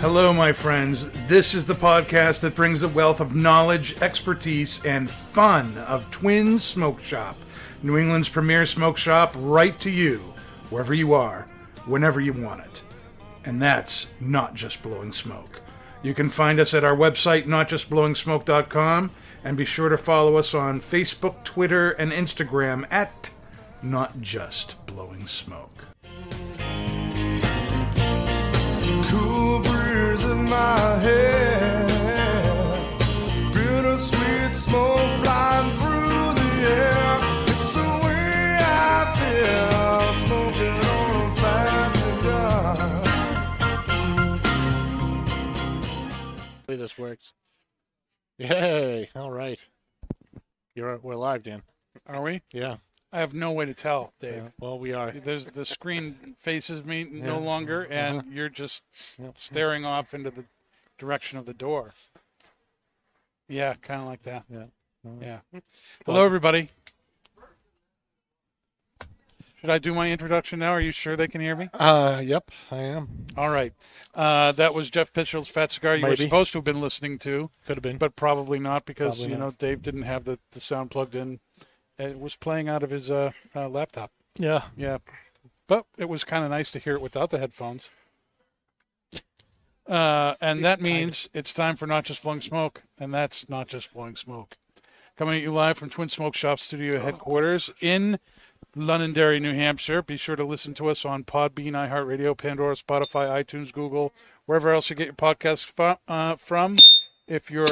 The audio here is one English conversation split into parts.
Hello, my friends. This is the podcast that brings the wealth of knowledge, expertise, and fun of Twin Smoke Shop, New England's premier smoke shop, right to you, wherever you are, whenever you want it. And that's not just blowing smoke. You can find us at our website, notjustblowingsmoke.com, and be sure to follow us on Facebook, Twitter, and Instagram at Not Just Blowing Smoke. Cool breeze in my head, bittersweet smoke flying through the air. It's the way I feel, smoking on a fast cigar. This works. Yay! All right, we're live, Dan. Are we? Yeah. I have no way to tell, Dave. Yeah. Well, we are. There's the screen faces me no longer, and you're just staring off into the direction of the door. Yeah, kind of like that. Yeah. Yeah. Hello, everybody. Should I do my introduction now? Are you sure they can hear me? Yep, I am. All right. That was Jeff Pitchell's Fat Cigar. You were Maybe. supposed to have been listening to. Could have been. But probably not because, Probably not. Dave didn't have the sound plugged in. It was playing out of his laptop. Yeah. Yeah. But it was kind of nice to hear it without the headphones. And that means it's time for Not Just Blowing Smoke, and that's Not Just Blowing Smoke. Coming at you live from Twin Smoke Shop Studio headquarters in Londonderry, New Hampshire. Be sure to listen to us on Podbean, iHeartRadio, Pandora, Spotify, iTunes, Google, wherever else you get your podcasts from. If you're...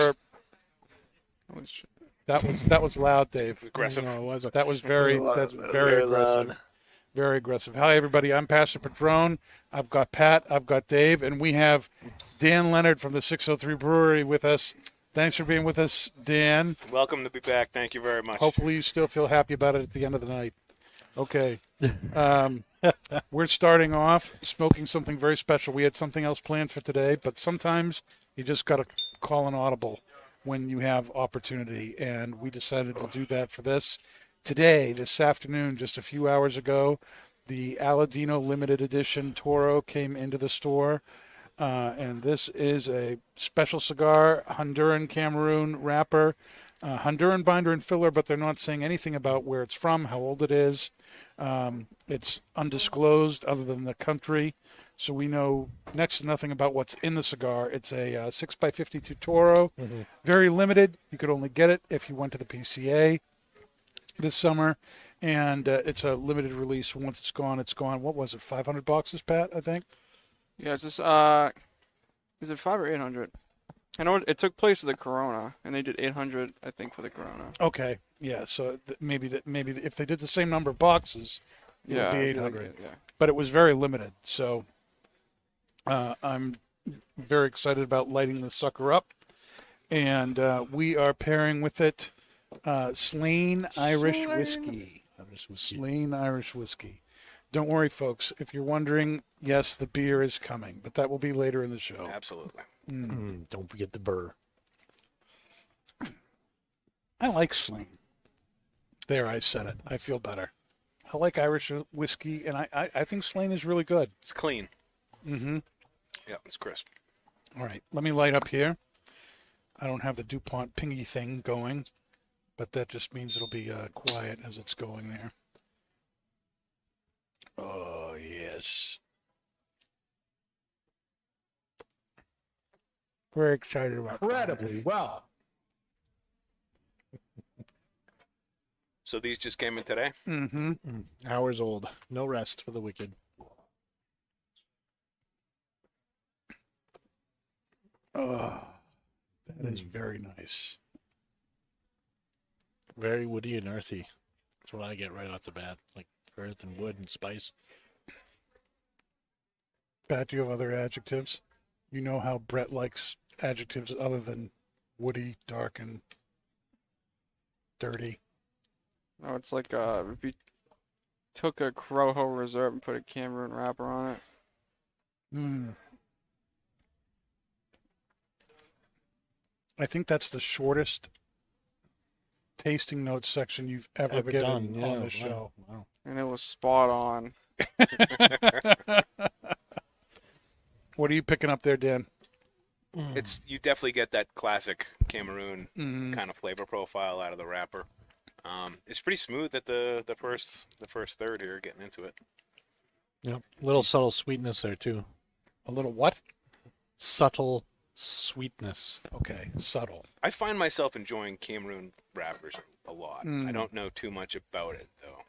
That was loud, Dave. Aggressive. No, it wasn't. That's very aggressive. Very aggressive. Hi, everybody. I'm Pastor Padron. I've got Pat. I've got Dave. And we have Dan Leonard from the 603 Brewery with us. Thanks for being with us, Dan. Welcome to be back. Thank you very much. Hopefully you still feel happy about it at the end of the night. Okay. We're starting off smoking something very special. We had something else planned for today, but sometimes you just got to call an audible when you have opportunity, and we decided to do that for this. Today, this afternoon, just a few hours ago, the Aladino Limited Edition Toro came into the store, and this is a special cigar, Honduran Cameroon wrapper, Honduran binder and filler, but they're not saying anything about where it's from, how old it is. It's undisclosed other than the country. So we know next to nothing about what's in the cigar. It's a 6x52 Toro, very limited. You could only get it if you went to the PCA this summer, and it's a limited release. Once it's gone, it's gone. What was it, 500 boxes, Pat, I think? Yeah, it's just, is it 5 or 800? I know it took place at the Corona, and they did 800, I think, for the Corona. Okay, yeah, so maybe if they did the same number of boxes, it would be 800. Yeah. But it was very limited, so I'm very excited about lighting the sucker up. And we are pairing with it Slain Irish Whiskey. Slain Irish Whiskey. Don't worry, folks. If you're wondering, yes, the beer is coming, but that will be later in the show. Absolutely. Don't forget the burr. I like Slain. There, I said it. I feel better. I like Irish whiskey, and I think Slain is really good. It's clean. Mm-hmm. Yeah, it's crisp. All right, let me light up here. I don't have the DuPont pingy thing going, but that just means it'll be quiet as it's going there. Oh, yes. Very excited about Incredibly well. So these just came in today? Mm-hmm. Hours old. No rest for the wicked. Oh, that is very nice. Very woody and earthy. That's what I get right off the bat. Like earth and wood and spice. Pat, do you have other adjectives? You know how Brett likes adjectives other than woody, dark, and dirty. No, it's like if you took a Corojo Reserve and put a Cameroon wrapper on it. I think that's the shortest tasting notes section you've ever given done. on Yeah, the show. Wow. And it was spot on. What are you picking up there, Dan? you definitely get that classic Cameroon kind of flavor profile out of the wrapper. It's pretty smooth at the first third here, getting into it. Yep. Little subtle sweetness there too. A little what? Subtle sweetness. Okay, subtle. I find myself enjoying Cameroon wrappers a lot. I don't know too much about it though.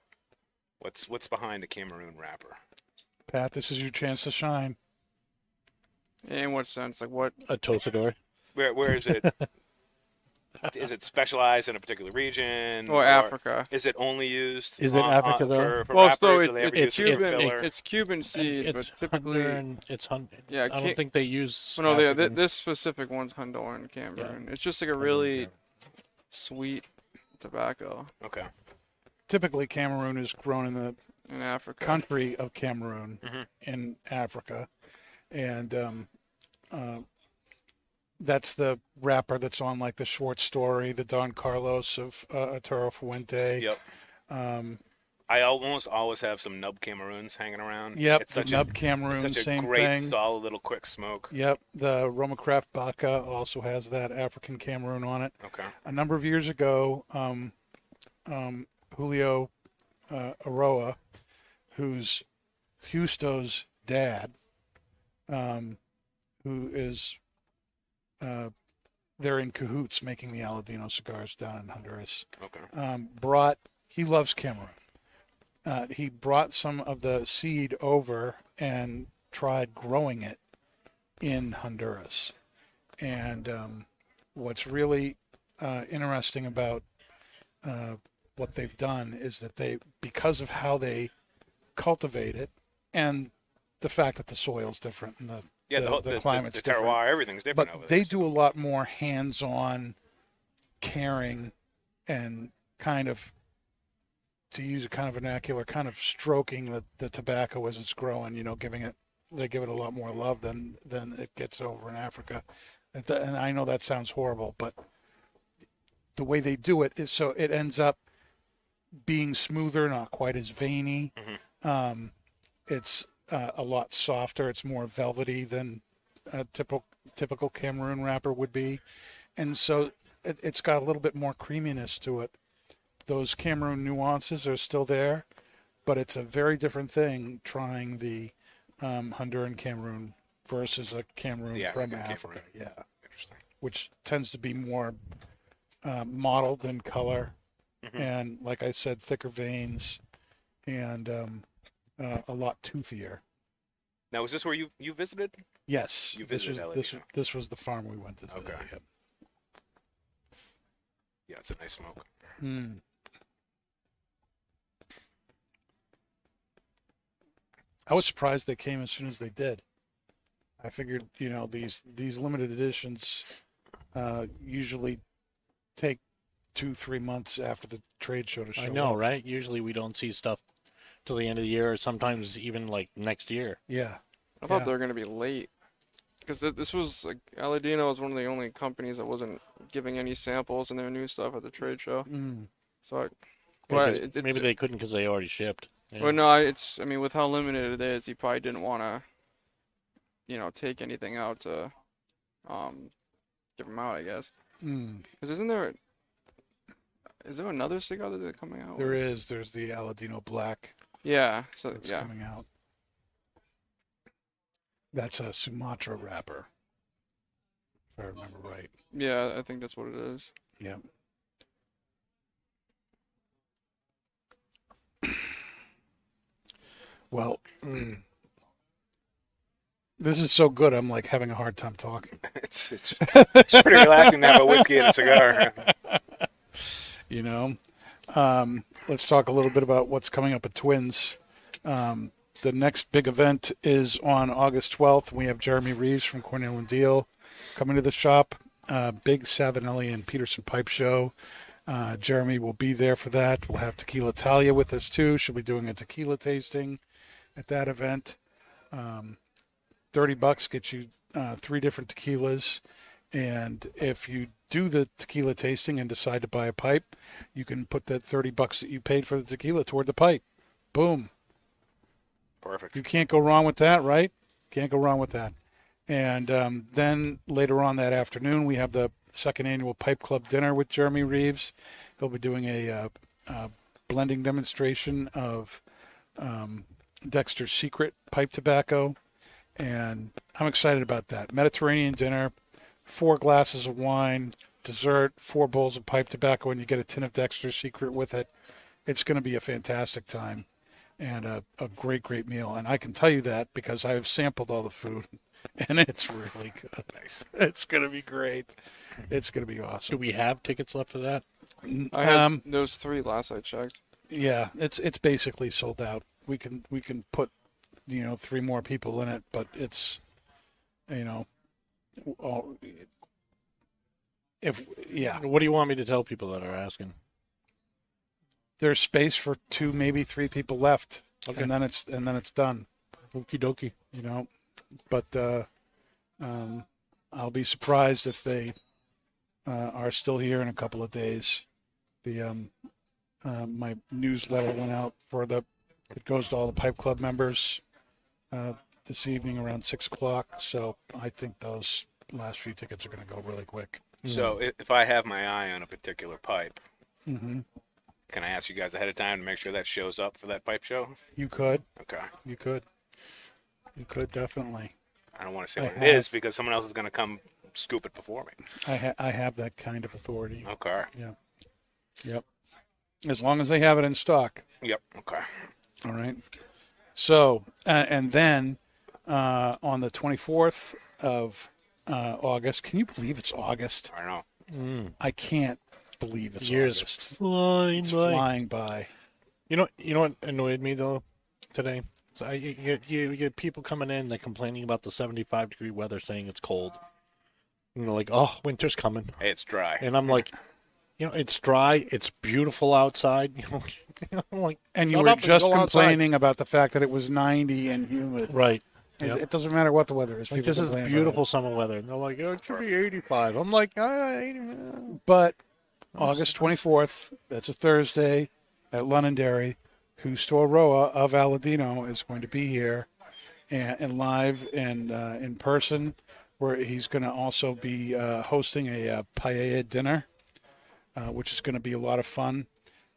What's behind a Cameroon wrapper? Pat, this is your chance to shine. In what sense? Like what? A tosador. Where is it? Is it specialized in a particular region? Or Africa? Is it only used? Is it Africa, though? For Well, wrappers? so Do they ever it's use it in Cuban. filler? It's Cuban seed, but typically, it's Honduran. yeah. I don't think they use. Well, no, African. this specific one's Honduran Cameroon. It's just like a really sweet tobacco Okay. Typically, Cameroon is grown in the in Africa. country of Cameroon in Africa, and that's the wrapper that's on like the short story, the Don Carlos of Toro Fuente. Yep. I almost always have some nub Cameroons hanging around. Yep, It's the such Nub Cameroon, such a same great, thing. solid little quick smoke. Yep, the Roma Craft Baca also has that African Cameroon on it. Okay. A number of years ago, Julio Aroa, who's Justo's dad, who is they're in cahoots making the Aladino cigars down in Honduras. Okay. He loves Cameroon. He brought some of the seed over and tried growing it in Honduras. And what's really interesting about what they've done is that because of how they cultivate it and the fact that the soil's different and the climate's the terroir, different, everything's different but over they there. do a lot more hands-on caring and kind of, to use a kind of vernacular, kind of stroking the tobacco as it's growing, they give it a lot more love than it gets over in Africa. And I know that sounds horrible, but the way they do it is so it ends up being smoother, not quite as veiny. It's a lot softer. It's more velvety than a typical Cameroon wrapper would be. And so it's got a little bit more creaminess to it. Those Cameroon nuances are still there, but it's a very different thing trying the Honduran Cameroon versus a Cameroon The from African Africa. Cameroon. Yeah, Interesting. which tends to be more mottled in color, and like I said, thicker veins, and a lot toothier. Now, is this where you visited? Yes, You this was visited this was the farm we went to. Today. Okay. Yep. Yeah, it's a nice smoke. I was surprised they came as soon as they did. I figured, these limited editions usually take 2-3 months after the trade show to show I know, up. right? Usually we don't see stuff till the end of the year, or sometimes even like next year. Yeah. I thought they were going to be late. Because this was, like, Aladino was one of the only companies that wasn't giving any samples in their new stuff at the trade show. So, Maybe they couldn't because they already shipped. Yeah. Well, no, with how limited it is, he probably didn't want to, take anything out to give them out, I guess. Because is there another cigar that they're coming out There with? is. There's the Aladino Black Yeah. So, that's yeah. coming out. That's a Sumatra wrapper, if I remember right. Yeah, I think that's what it is. Yeah. Well, this is so good. I'm like having a hard time talking. It's pretty relaxing to have a whiskey and a cigar. Let's talk a little bit about what's coming up at Twins. The next big event is on August 12th. We have Jeremy Reeves from Cornell and Deal coming to the shop. Big Savinelli and Peterson Pipe Show. Jeremy will be there for that. We'll have Tequila Talia with us too. She'll be doing a tequila tasting at that event. $30 gets you 3 different tequilas. And if you do the tequila tasting and decide to buy a pipe, you can put that $30 that you paid for the tequila toward the pipe. Boom. Perfect. You can't go wrong with that, right? Can't go wrong with that. And then later on that afternoon, we have the second annual Pipe Club dinner with Jeremy Reeves. He'll be doing a blending demonstration of Dexter's Secret pipe tobacco. And I'm excited about that. Mediterranean dinner, 4 glasses of wine, dessert, 4 bowls of pipe tobacco, and you get a tin of Dexter's Secret with it. It's going to be a fantastic time and a great, great meal. And I can tell you that because I have sampled all the food, and it's really good. Nice. It's going to be great. It's going to be awesome. Do we have tickets left for that? I had those 3 last I checked. Yeah, it's basically sold out. We can put 3 more people in it, but it's all, What do you want me to tell people that are asking? there's space for 2, maybe 3 people left, Okay. and then it's done. Okie dokie. But I'll be surprised if they are still here in a couple of days. The my newsletter went out it goes to all the Pipe Club members this evening around 6:00. So I think those last few tickets are going to go really quick. So if I have my eye on a particular pipe, Mm-hmm. can I ask you guys ahead of time to make sure that shows up for that pipe show? You could Okay. Definitely. I don't want to say I what have. it is because someone else is going to come scoop it before me. I have that kind of authority. Okay. Yeah. Yep. As long as they have it in stock. Yep. Okay. All right. So, and then on the 24th of August, can you believe it's August? I don't know. I can't believe it's Years August. flying It's by. flying by. You know what annoyed me though today? So you get people coming in, they're complaining about the 75-degree weather, saying it's cold. And they're like, "Oh, winter's coming," Hey, it's dry. and I'm like, it's dry, it's beautiful outside. I'm like, And you "Shut were up and just go outside." complaining about the fact that it was 90 and humid. Right. It, Yep. it doesn't matter what the weather is. Like, people this is complain about beautiful summer weather. And they're like, it should be 85. I'm like, 80. it. But August 24th, that's a Thursday, at Londonderry, Husto Roa of Aladino is going to be here and live and in person, where he's going to also be hosting a paella dinner, which is going to be a lot of fun.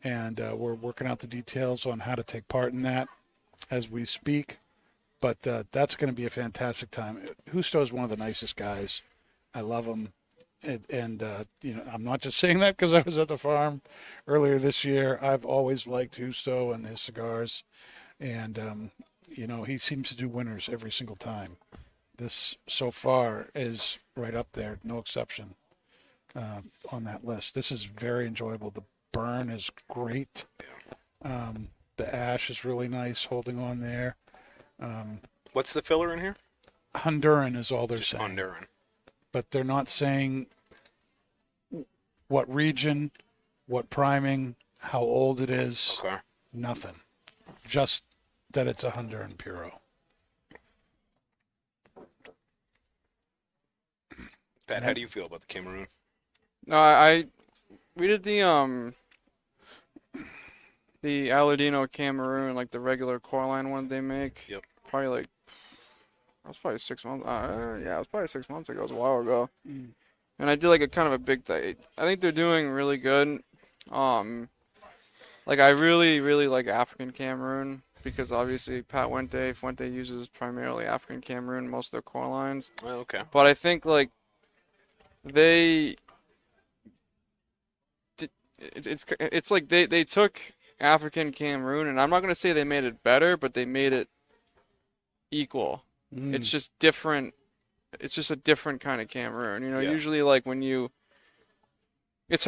And we're working out the details on how to take part in that as we speak. But that's going to be a fantastic time. Husto is one of the nicest guys. I love him. And I'm not just saying that because I was at the farm earlier this year. I've always liked Husto and his cigars. And, he seems to do winners every single time. This, so far, is right up there, no exception, on that list. This is very enjoyable. The burn is great. The ash is really nice, holding on there. What's the filler in here? Honduran is all they're saying. Honduran. But they're not saying what region, what priming, how old it is, Okay. nothing. Just that it's a Honduran Puro. Pat, how do you feel about the Cameroon? No, we did the Aladino Cameroon, like the regular core line one they make. Yep. Probably that was probably 6 months. Yeah, it was probably 6 months ago. It was a while ago. And I did like a kind of a big thing. I think they're doing really good. Like I really, really like African Cameroon because obviously Fuente uses primarily African Cameroon most of their core lines. Well, okay. But I think like it's like they took African Cameroon, and I'm not gonna say they made it better, but they made it equal. It's just different. It's just a different kind of Cameroon. Yeah. Usually like when you, it's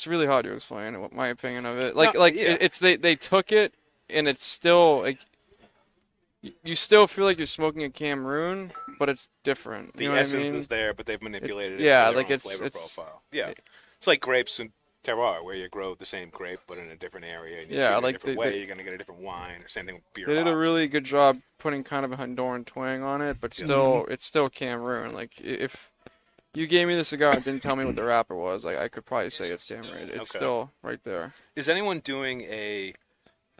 really hard to explain my opinion of it. Like No, yeah. they took it, and it's still like you still feel like you're smoking a Cameroon, but it's different. The You know what I essence mean? is there, but they've manipulated it. yeah, to their like own it's- flavor it's- profile. Yeah, it's like grapes and terroir, where you grow the same grape but in a different area. And you Yeah, treat it like a different they- way. You're gonna get a different wine, or same thing with beer. They did a hops. really good job putting kind of a Honduran twang on it, but still, it's still Cameroon. Like if you gave me the cigar and didn't tell me what the wrapper was, like I could probably say it's Cameroon. It's Okay. still right there. Is anyone doing a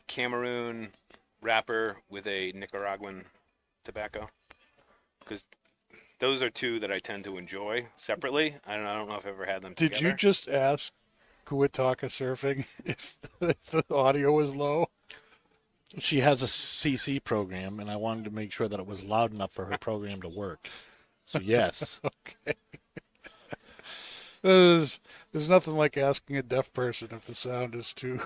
Cameroon wrapper with a Nicaraguan tobacco? Because those are two that I tend to enjoy separately. I don't know if I've ever had them Did together. you just ask Kuwataka Surfing if the audio was low? She has a CC program, and I wanted to make sure that it was loud enough for her program to work. So, yes. Okay. There's nothing like asking a deaf person if the sound is too.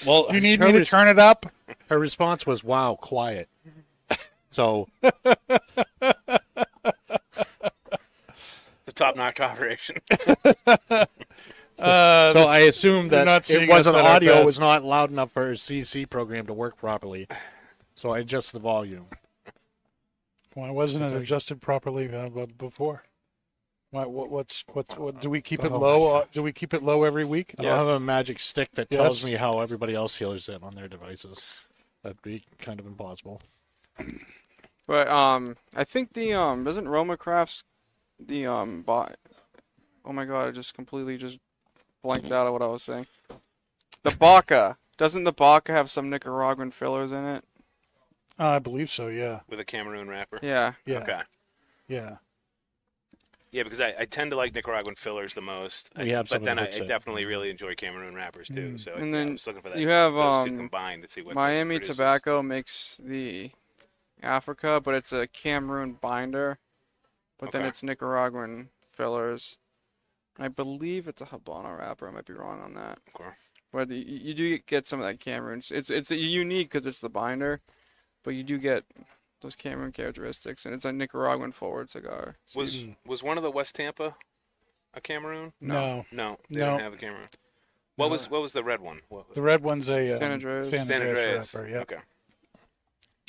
Well, You need me to turn it up? Her response was, wow, quiet. So, It's a top-notch operation. so I assumed you're not that seeing it wasn't us at our audio best. was not loud enough for her CC program to work properly. So I adjusted the volume. Why wasn't it adjusted properly before? What do we keep it low? Do we keep it low every week? I don't have a magic stick that tells Yes. me how everybody else hears it on their devices. That'd be kind of impossible. But I think the doesn't Roma Crafts the bot. Oh my god, I just completely just blanked out of what I was saying. The Baca. Doesn't the Baca have some Nicaraguan fillers in it? I believe so. Yeah. With a Cameroon wrapper. Yeah. Yeah. Okay. Yeah. Yeah, because I tend to like Nicaraguan fillers the most. We have some but then of I the hooks definitely really enjoy Cameroon wrappers too. So And I then was looking for that. you have, those two combined to see what Miami produces. Tobacco makes the Africa, but it's a Cameroon binder. But then Okay. it's Nicaraguan fillers. I believe it's a Habana wrapper. I might be wrong on that. Okay. But you do get some of that Cameroon. It's unique because it's the binder, but you do get those Cameroon characteristics, and it's a Nicaraguan forward cigar. So Was one of the West Tampa a Cameroon? No. No, they No. don't have a Cameroon. What was the red one? The red one's a San Andreas. San Andreas. wrapper. Yeah. Okay.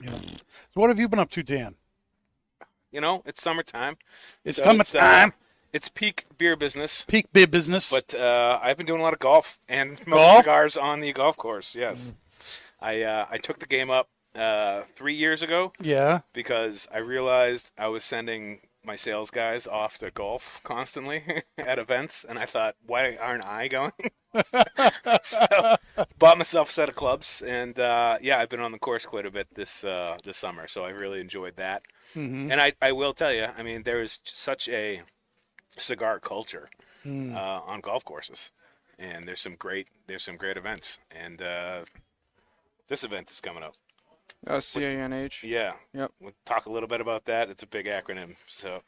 Yeah. So what have you been up to, Dan? You know, it's summertime. It's So summertime. It's peak beer business. Peak beer business. But I've been doing a lot of golf and smoking Golf? cigars on the golf course. Yes, I took the game up 3 years ago yeah. because I realized I was sending my sales guys off to golf constantly at events, and I thought, why aren't I going? So bought myself a set of clubs, and yeah, I've been on the course quite a bit this summer, so I really enjoyed that. Mm-hmm. And I will tell you, I mean, there is such a cigar culture on golf courses, and there's some great events, and this event is coming up. CANH. Yeah. Yep. We'll talk a little bit about that. It's a big acronym, so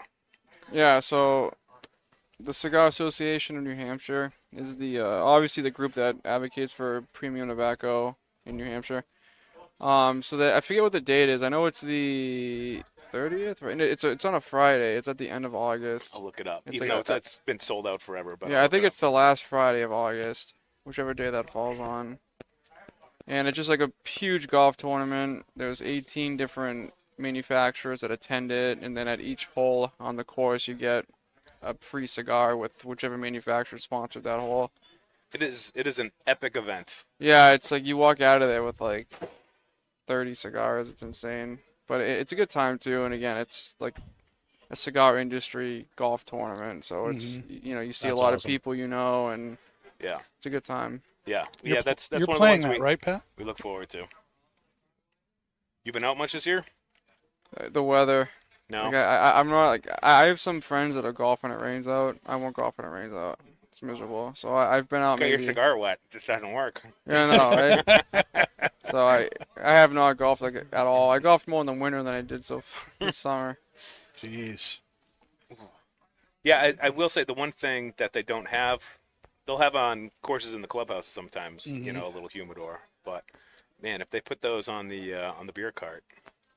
Yeah, so the Cigar Association of New Hampshire is the obviously the group that advocates for premium tobacco in New Hampshire. So I forget what the date is. I know it's the 30th. Right? It's on a Friday. It's at the end of August. I'll look it up. It's Even like though it's been sold out forever, but Yeah, I'll I look think it it's the last Friday of August, whichever day that falls on. And it's just like a huge golf tournament. There's 18 different manufacturers that attend it, and then at each hole on the course you get a free cigar with whichever manufacturer sponsored that hole. It is an epic event. Yeah, it's like you walk out of there with like 30 cigars. It's insane. But it's a good time too, and again, it's like a cigar industry golf tournament, so it's you see That's a lot awesome. of people and Yeah, it's a good time. yeah, You're, yeah. That's you're one playing of the that, ones right, Pat? we look forward to. You been out much this year? The weather. No. Like I'm not like I have some friends that are golfing when it rains out. I won't golf when it rains out. It's miserable. So I've been out Got your maybe. cigar wet. Just doesn't work. Yeah, no, right? So I have not golfed like at all. I golfed more in the winter than I did this summer. Jeez. Yeah, I will say the one thing that they don't have, they'll have on courses in the clubhouse sometimes. You know, a little humidor. But man, if they put those on the beer cart,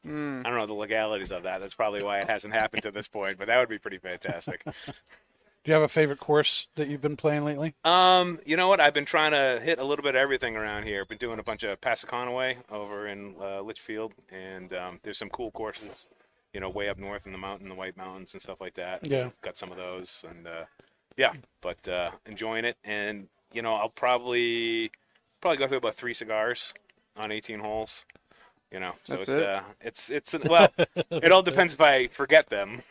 I don't know the legalities of that. That's probably why it hasn't happened to this point. But that would be pretty fantastic. Do you have a favorite course that you've been playing lately? You know what? I've been trying to hit a little bit of everything around here. Been doing a bunch of Passaconaway over in Litchfield, and there's some cool courses, way up north in the White Mountains and stuff like that. Yeah. Got some of those, and yeah, but enjoying it. And I'll probably go through about 3 cigars on 18 holes. So That's it's well, it all depends if I forget them.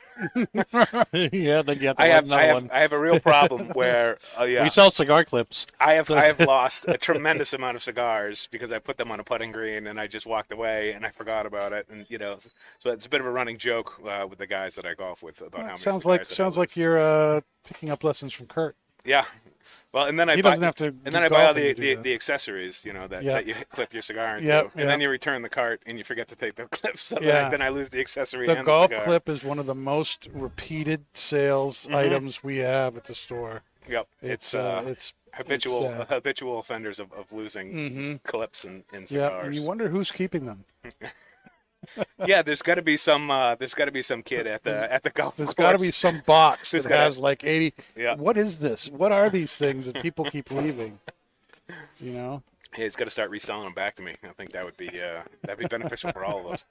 Yeah, then you have to I light have another one. I have a real problem where yeah. We sell cigar clips. I have lost a tremendous amount of cigars because I put them on a putting green and I just walked away and I forgot about it, and so it's a bit of a running joke with the guys that I golf with about how many Sounds cigars like that I lose. you're picking up lessons from Kurt. Yeah. Well, and then He buy, doesn't have to and do then I buy all golfing to do that. the accessories, that Yeah. you clip your cigar into, Yep, and then yep. you return the cart and you forget to take the clips, so Yeah. then I lose the accessory The and golf the cigar. clip is one of the most repeated sales items we have at the store. Yep, It's habitual offenders of losing clips and yeah, and cigars. you wonder who's keeping them. Yeah, there's got to be some kid at the golf There's course. got to be some box There's that gotta- has like 80. Yeah. What is this? What are these things that people keep leaving? You know? Hey, he's got to start reselling them back to me. I think that'd be beneficial for all of us.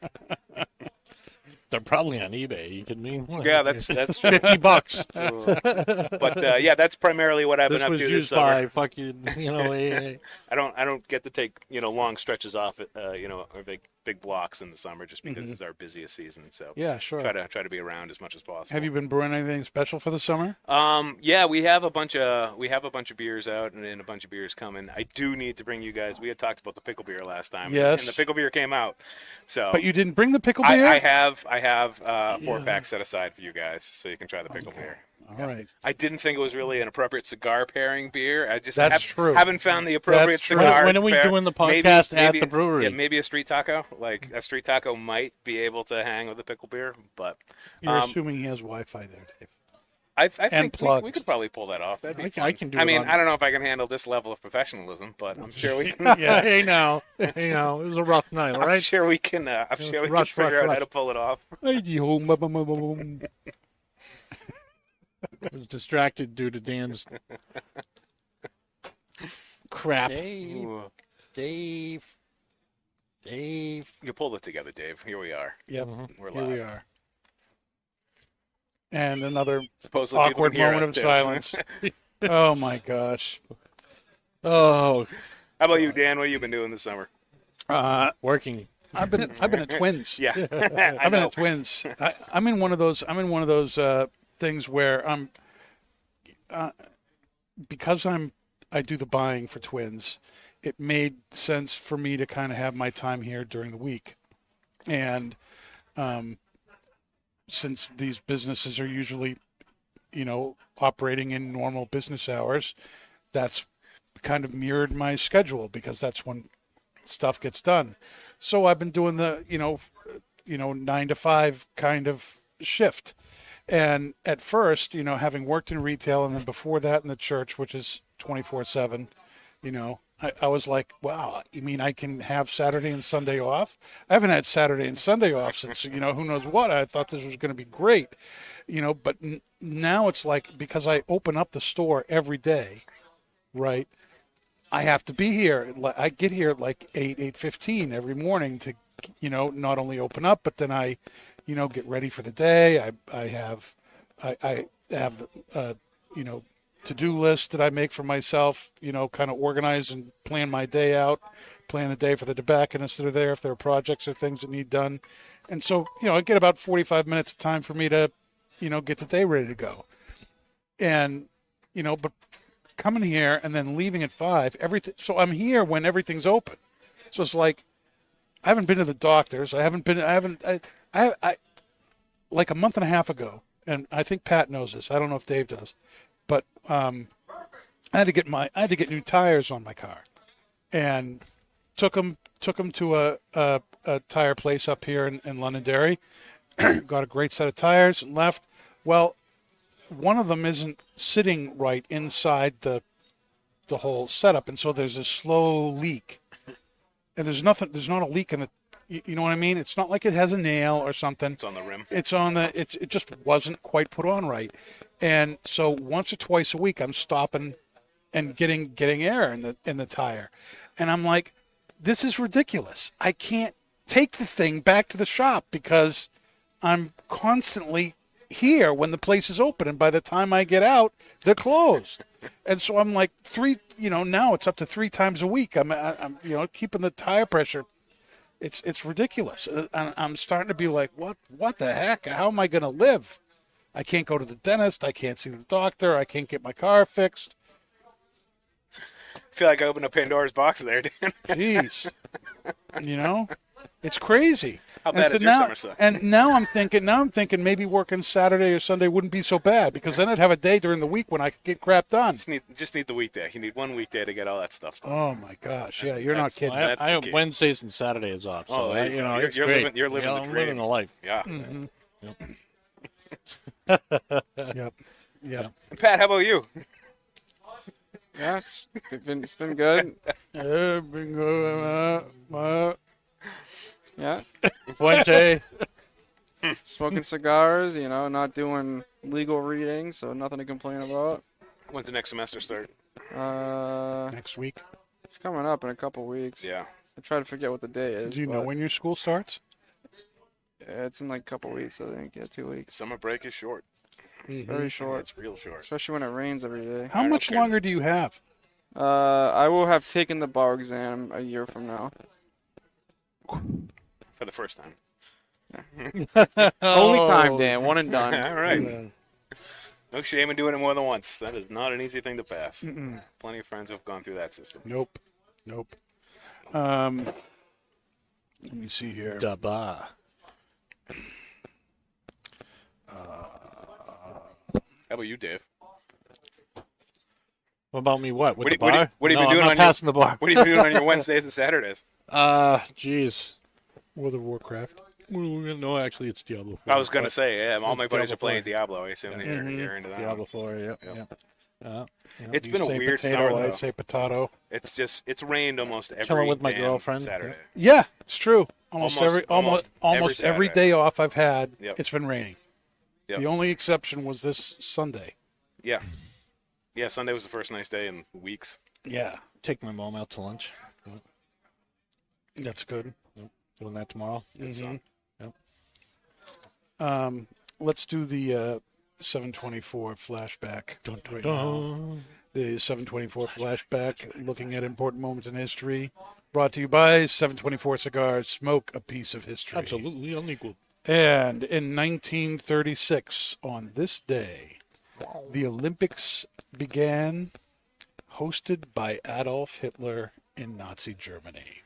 They're probably on eBay. You kidding me? Yeah, that's $50. but yeah, that's primarily what I've This been up was to this used summer. by fucking, AA. I don't get to take long stretches off it, or big blocks in the summer just because it's our busiest season. So Yeah, sure. try to be around as much as possible. Have you been brewing anything special for the summer? Yeah, we have a bunch of beers out and a bunch of beers coming. I do need to bring you guys. We had talked about the pickle beer last time. Yes. And the pickle beer came out. So But you didn't bring the pickle beer? I have a 4-pack set aside for you guys, so you can try the pickle beer. All right. I didn't think it was really an appropriate cigar pairing beer. I just That's true. haven't found the appropriate That's true. cigar. When are we to pair. doing the podcast at maybe, the brewery? Yeah, maybe a street taco. Like a street taco might be able to hang with the pickle beer, but You're assuming he has Wi-Fi there, Dave. I think plugs. we could probably pull that off. That'd be fun. I can do I it mean, on- I don't know if I can handle this level of professionalism, but I'm sure we can. Yeah, hey now, it was a rough night, all I'm right? sure we can. I'm sure we rush, can figure out rush. how to pull it off. I was distracted due to Dan's crap. Ooh. Dave. You pulled it together, Dave. Here we are. Yep. We're Here live. we are. And another Supposedly people awkward can hear moment us, of too. silence. Oh my gosh. Oh, How about you, Dan? What have you been doing this summer? working. I've been at Twins. Yeah, I've been at Twins. I'm in one of those things where I'm because I do the buying for Twins. It made sense for me to kind of have my time here during the week, and since these businesses are usually, operating in normal business hours, that's kind of mirrored my schedule because that's when stuff gets done. So I've been doing the 9 to 5 kind of shift. And at first, having worked in retail and then before that in the church, which is 24/7, I was like, wow, you mean I can have Saturday and Sunday off? I haven't had Saturday and Sunday off since, who knows what. I thought this was going to be great, but now it's like, because I open up the store every day, right? I have to be here. I get here at like 8:15 every morning to, not only open up, but then I, get ready for the day. I have to-do list that I make for myself, kind of organize and plan my day out, plan the day for the tobacconists that are there if there are projects or things that need done. And so, I get about 45 minutes of time for me to, get the day ready to go. And, but coming here and then leaving at 5, so I'm here when everything's open. So it's like, I haven't been to the doctors. I like a month and a half ago, and I think Pat knows this. I don't know if Dave does, but I had to get new tires on my car, and took them to a tire place up here in Londonderry. Got a great set of tires and left. Well, one of them isn't sitting right inside the whole setup, and so there's a slow leak. And there's not a leak in the, you know what I mean? It's not like it has a nail or something. It's on the rim. It just wasn't quite put on right. And so once or twice a week I'm stopping and getting air in the tire. And I'm like, this is ridiculous. I can't take the thing back to the shop because I'm constantly here when the place is open, and by the time I get out, they're closed. And so I'm like now it's up to 3 times a week. I'm keeping the tire pressure. It's ridiculous. And I'm starting to be like, what the heck? How am I going to live? I can't go to the dentist. I can't see the doctor. I can't get my car fixed. I feel like I opened a Pandora's box there, Dan. Jeez. It's crazy. How bad is your summer suck? And now I'm thinking maybe working Saturday or Sunday wouldn't be so bad, because then I'd have a day during the week when I could get crap done. Just need the weekday. You need one weekday to get all that stuff done. Oh my gosh. Yeah, you're not kidding. I have Wednesdays and Saturdays off. So it's you're great. living the I'm dream. living the life. Yeah. Yep. Yeah. And Pat, how about you? Yeah, it's been good. Yeah, Fuente. smoking cigars. Not doing legal readings, so nothing to complain about. When's the next semester start? Next week. It's coming up in a couple weeks. Yeah. I try to forget what the day is. Do you know when your school starts? It's in like a couple weeks, I think. Yeah, 2 weeks. Summer break is short. It's very short, It's real short. especially when it rains every day. How much longer do you have? I will have taken the bar exam a year from now. For the first time. Only time, Dan. One and done. All right. No shame in doing it more than once. That is not an easy thing to pass. Plenty of friends who have gone through that system. Nope. Let me see here. Daba. How about you, Dave? What about me? What? With What the do you- bar? what have you No, been doing I'm on not your- passing the bar. What are you doing on your Wednesdays and Saturdays? Jeez. World of Warcraft. No, actually, it's Diablo 4. I was going to say, yeah, all my buddies Diablo are playing 4. Diablo. I assume that you're into that. Diablo one. 4, yep. It's been a Say weird potato, summer, though. I'd say potato. It's rained almost every Chilling with my damn girlfriend. Saturday. Yeah, it's true. Almost Almost every every day off I've had, Yep. it's been raining. Yep. The only exception was this Sunday. Yeah. Yeah, Sunday was the first nice day in weeks. Yeah, Take my mom out to lunch. that's good. Doing that tomorrow. Mm-hmm. Let's do the 724 flashback. Right now. The 724 flashback, looking at important moments in history. Brought to you by 724 Cigars. Smoke a piece of history. Absolutely unequal. And in 1936, on this day, the Olympics began, hosted by Adolf Hitler in Nazi Germany.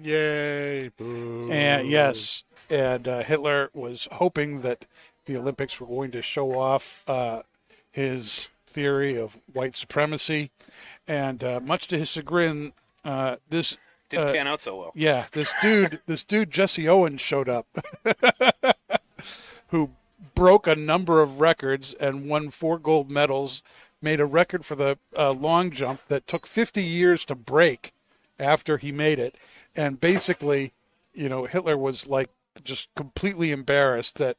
Yay. Boo. And yes, and Hitler was hoping that the Olympics were going to show off his theory of white supremacy, and much to his chagrin, this Didn't pan out so well. yeah, this dude Jesse Owens showed up, who broke a number of records and won 4 gold medals, made a record for the long jump that took 50 years to break after he made it. And basically, Hitler was like just completely embarrassed that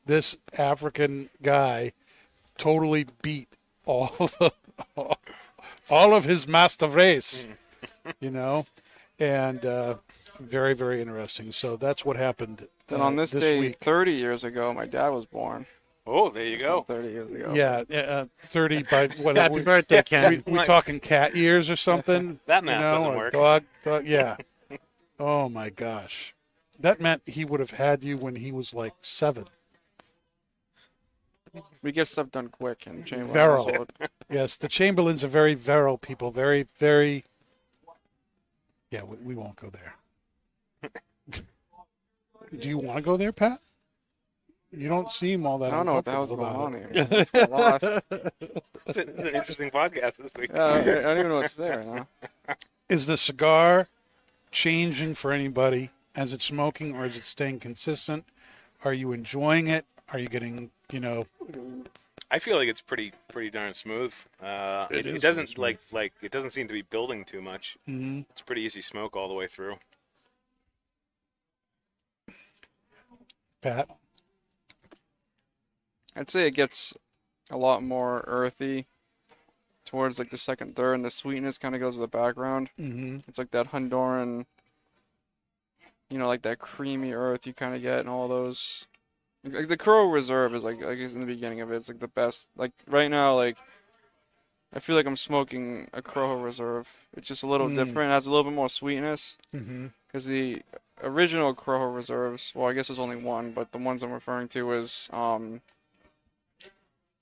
this African guy totally beat all of his master race, and very, very interesting. So that's what happened. And on this day, week. 30 years ago, my dad was born. Oh, there you go. 30 years ago. Yeah, 30 by what? Happy birthday, Ken. We talking cat years or something? That math doesn't or work. Dog, yeah. Oh my gosh, that meant he would have had you when he was like 7. We get stuff done quick in Chamberlain. Virile. household. Yes, the Chamberlains are very virile people. Very, very. Yeah, we won't go there. Do you want to go there, Pat? You don't seem all that. I don't know what the hell's uncomfortable going about on here. It's got lost. It's an interesting podcast this week. I don't even know what's there right now. Is the cigar changing for anybody as it's smoking, or is it staying consistent? Are you enjoying it? Are you getting, I feel like it's pretty darn smooth. It doesn't like it doesn't seem to be building too much. Mhm. It's pretty easy smoke all the way through. Pat? I'd say it gets a lot more earthy towards like the second, third, and the sweetness kind of goes to the background. Mm-hmm. It's like that Honduran, like that creamy earth you kind of get and all those. Like the Crow Reserve is like is in the beginning of it. It's like the best. Like right now, like I feel like I'm smoking a Crow Reserve. It's just a little different. It has a little bit more sweetness. Mm-hmm. Because the original Crow Reserves, well, I guess there's only one, but the ones I'm referring to is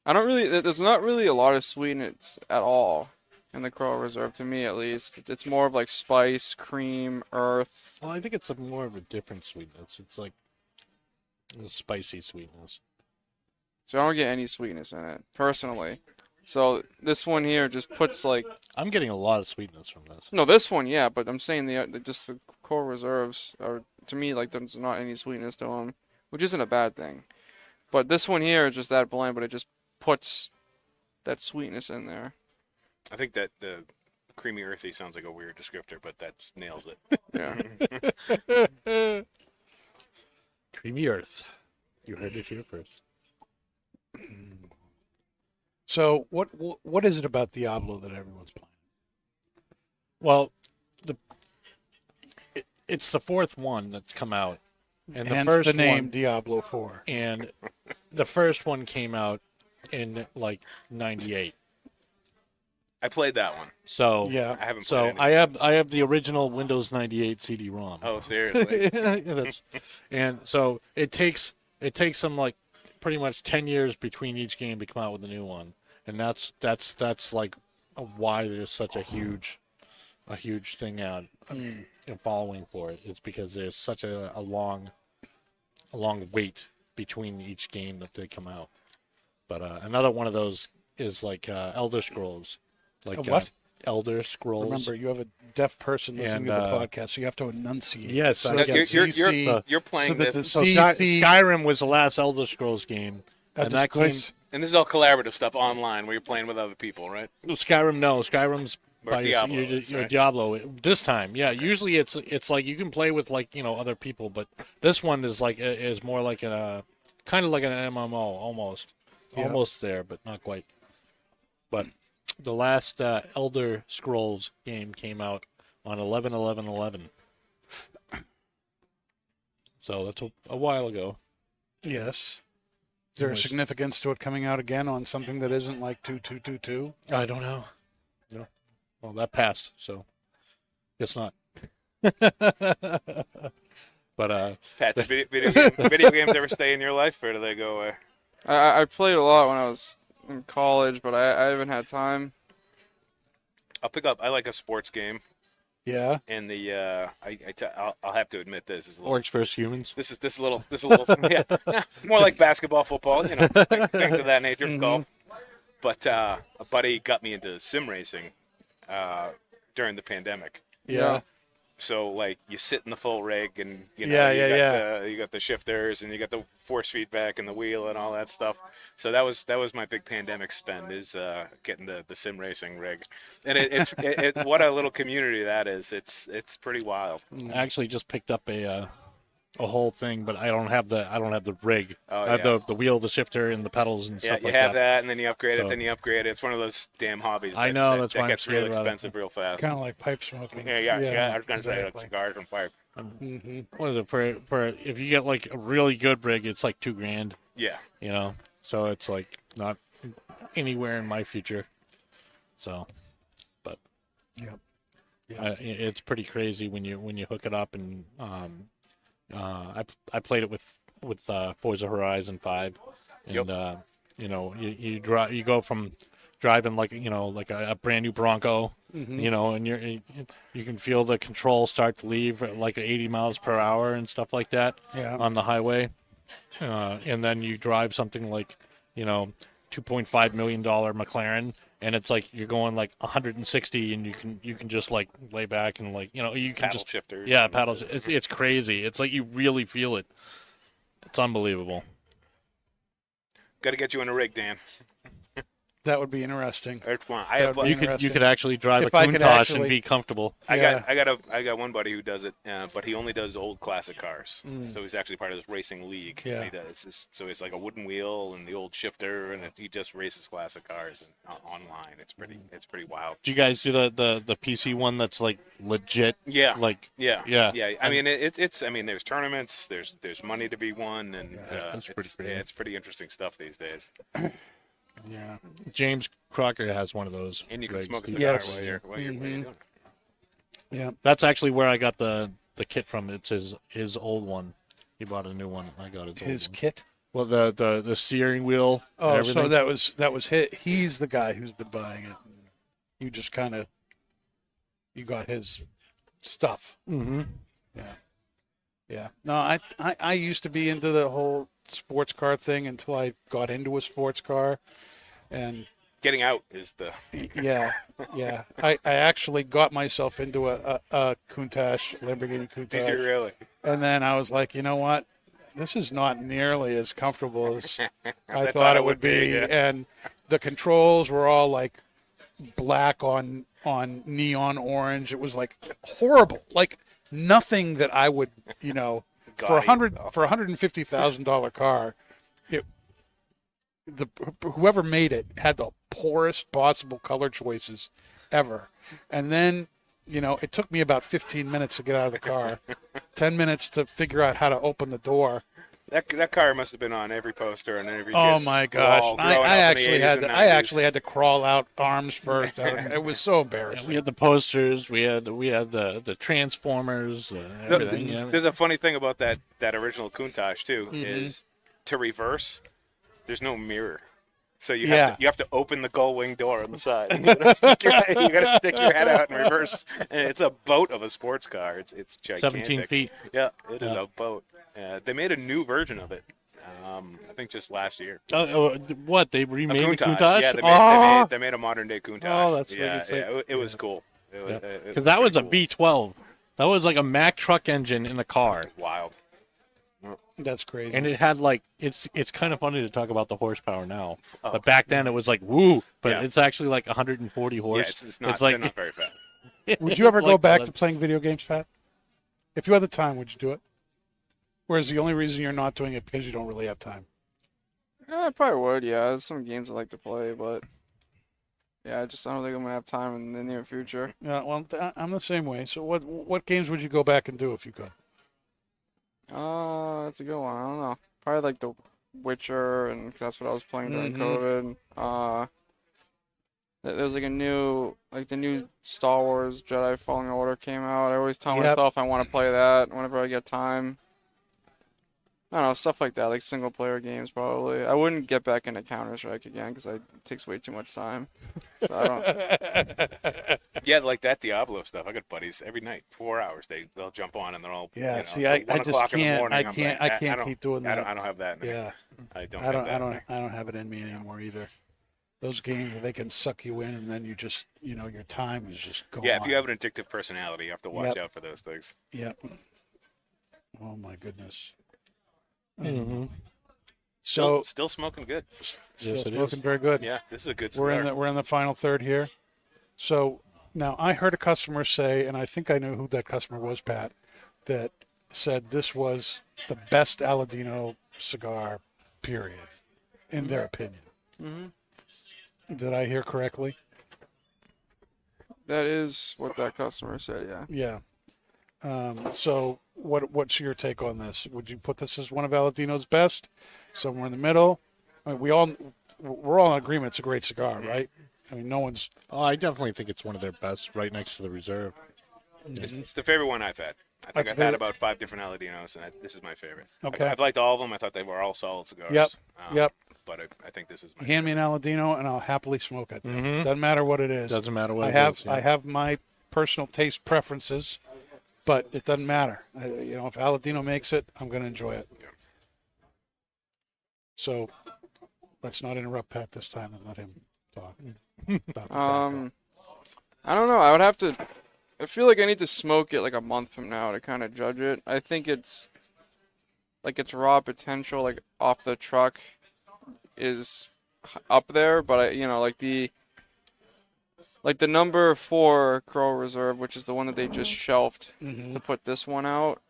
I don't really. There's not really a lot of sweetness at all in the Crow Reserve, to me at least. It's more of like spice, cream, earth. Well, I think it's more of a different sweetness. It's like a spicy sweetness. So I don't get any sweetness in it, personally. So this one here just puts like... I'm getting a lot of sweetness from this. No, this one, yeah, but I'm saying just the core reserves are, to me, like there's not any sweetness to them, which isn't a bad thing. But this one here is just that blend, but it just puts that sweetness in there. I think that the creamy earthy sounds like a weird descriptor, but that nails it. Yeah. Creamy earth. You heard it here first. So what is it about Diablo that everyone's playing? Well, it's the fourth one that's come out, and Hence the first the name one, Diablo 4. and the first one came out in like '98. I played that one. So Yeah. I haven't played So any I since. have the original Windows 98 CD-ROM. Oh, seriously? And so it takes them like pretty much 10 years between each game to come out with a new one, and that's like why there's such a huge thing out and following for it. It's because there's such a long wait between each game that they come out. But another one of those is like Elder Scrolls. Like what? Elder Scrolls. Remember, you have a deaf person listening to the podcast, so you have to enunciate. Yes, so I No, guess. you're playing so that this, So Skyrim was the last Elder Scrolls game, and that came. and this is all collaborative stuff online where you're playing with other people, right? Skyrim's Or by Diablo, you're right? Diablo this time. Yeah, usually it's like you can play with like other people, but this one is more like a kind of like an MMO almost, almost there, but not quite. But the last Elder Scrolls game came out on 11/11/11, so that's a while ago. Yes. Is there a significance to it coming out again on something that isn't like 2222? I don't know. No. Well, that passed, so guess not. But Pat, did video games ever stay in your life, or do they go away? I played a lot when I was in college, but I haven't had time. I'll pick up. I like a sports game, Yeah. and I'll have to admit this is a little, Orcs vs. Humans. this is a little yeah, more like basketball, football, things of that nature, golf. But a buddy got me into sim racing during the pandemic. Yeah. So like you sit in the full rig, and you got the shifters, and you got the force feedback and the wheel and all that stuff. So that was my big pandemic spend, is getting the sim racing rig, and it's what a little community that is. It's pretty wild. I actually just picked up a whole thing, but I don't have the rig. Oh, I have the wheel, the shifter, and the pedals and Yeah, stuff you like have that. that, and then you upgrade it, So- then you upgrade it. It's one of those damn hobbies. I know, that that's why I'm gets real scared about it. expensive real fast. Kind of like pipe smoking. Yeah. I was gonna say like exactly. cigars and pipe. What is it for if you get like a really good rig, it's like $2,000. Yeah. So it's like not anywhere in my future. So, but Yep. it's pretty crazy when you hook it up, and I played it with Forza Horizon 5, and you go from driving like a brand new Bronco, and you can feel the control start to leave at like 80 miles per hour and stuff like that on the highway, and then you drive something like $2.5 million McLaren, and it's like you're going like 160, and you can just like lay back and like you can Paddle just shifters. paddles. It's crazy. It's like you really feel it. It's unbelievable. Got to get you in a rig, Dan. That would be interesting. It's fun. That would be You interesting. could actually drive If a I could Countach actually- and be comfortable. I Yeah. got one buddy who does it, but he only does old classic cars. So he's actually part of this racing league. Yeah. He does so it's like a wooden wheel and the old shifter, and he just races classic cars and online. It's pretty wild. Do you guys do the PC one that's like legit? Yeah. Like Yeah. yeah. I mean, it's. I mean, there's tournaments. There's money to be won, and that's pretty cool. it's pretty interesting stuff these days. Yeah. James Crocker has one of those. And you can rigs. smoke a He- cigar Yes. while you're doing it. Yeah. That's actually where I got the kit from. It's his old one. He bought a new one. I got his old His one. kit. Well, the steering wheel. And Oh, everything. so that was he's the guy who's been buying it. You just kind of you got his stuff. Mm-hmm. Yeah, yeah. No, I used to be into the whole sports car thing until I got into a sports car, and Getting out is the yeah, yeah. I actually got myself into a Countach, Lamborghini did you Countach, really? and then I was like, you know what? This is not nearly as comfortable as I I thought it would be, yeah. and the controls were all like black on neon orange. It was like horrible, like nothing that I would, for $150,000 car, whoever made it had the poorest possible color choices ever, and then. It took me about 15 minutes to get out of the car, 10 minutes to figure out how to open the door. That car must have been on every poster and every. Oh kid's my gosh! wall I growing up in the actually 80s had and to, I 90s. actually had to crawl out arms first. It was so embarrassing. We had the posters. We had the Transformers. Everything. Yeah. There's a funny thing about that original Countach too Mm-hmm. is to reverse. There's no mirror, so you Yeah. have to open the gull wing door on the side. You gotta stick your head out and reverse. And it's a boat of a sports car. It's gigantic. 17 feet. Yeah, it is Yeah. a boat. They made a new version of it. I think just last year. What they A remade the Countach. Countach? Yeah, Oh! they made a modern day Countach. Oh, that's yeah, really yeah, it was cool. Because that was a V12. That was like a Mack truck engine in a car, wild. That's crazy. and it had like it's kind of funny to talk about the horsepower now, but back then it was like woo, but Yeah. it's actually like 140 horse. Yeah, it's not. like they're not very fast. Would you ever go like, back to playing video games, Pat? If you had the time, would you do it? Whereas the only reason you're not doing it because you don't really have time. I probably would. Yeah, there's some games I like to play, but yeah, I don't think I'm gonna have time in the near future. Yeah, well, I'm the same way. So what games would you go back and do if you could? That's a good one. I don't know. Probably like The Witcher, and that's what I was playing during COVID. There's like the new Star Wars Jedi Fallen Order came out. I always tell Yep. myself I want to play that whenever I get time. I don't know, stuff like that, like single player games probably. I wouldn't get back into Counter-Strike again because it takes way too much time. So I don't. Yeah, like that Diablo stuff. I got buddies every night, 4 hours. They'll jump on and they're all Yeah, you know, see, I 1 just o'clock in the can't. morning. I I'm can't. like, I can't don't- keep doing that. I don't have that. In me. Yeah, I don't. I have don't. that I in don't. me. I don't have it in me anymore either. Those games, they can suck you in, and then you just, your time is just gone. Yeah, if you have an addictive personality, you have to watch Yep. out for those things. Yep. Oh my goodness. Mm-hmm. So Still smoking good. still Yes, it smoking very good. Yeah, this is a good We're cigar. in the final third here. So now I heard a customer say, and I think I knew who that customer was, Pat, that said this was the best Aladino cigar, period, in their opinion. Mm-hmm. Did I hear correctly? That is what that customer said. Yeah. Yeah. So what's your take on this? Would you put this as one of Aladino's best? Somewhere in the middle? I mean, we're all in agreement it's a great cigar, right? I mean, no one's. Oh, I definitely think it's one of their best, right next to the Reserve. It's the favorite one I've had. I think That's I've favorite? had about 5 different Aladinos, and this is my favorite. Okay. I've liked all of them. I thought they were all solid cigars. Yep. Yep. But I think this is my Hand me an Aladino, and I'll happily smoke it. Doesn't matter what it is. Doesn't matter what I it have. is, yeah. I have my personal taste preferences, but it doesn't matter. If Aladino makes it, I'm going to enjoy it. Yeah. So let's not interrupt Pat this time and let him talk. about the I don't know. I would have to. I feel like I need to smoke it like a month from now to kind of judge it. I think it's its raw potential, like off the truck, is up there. But the number 4 Crow Reserve, which is the one that they just shelved to put this one out,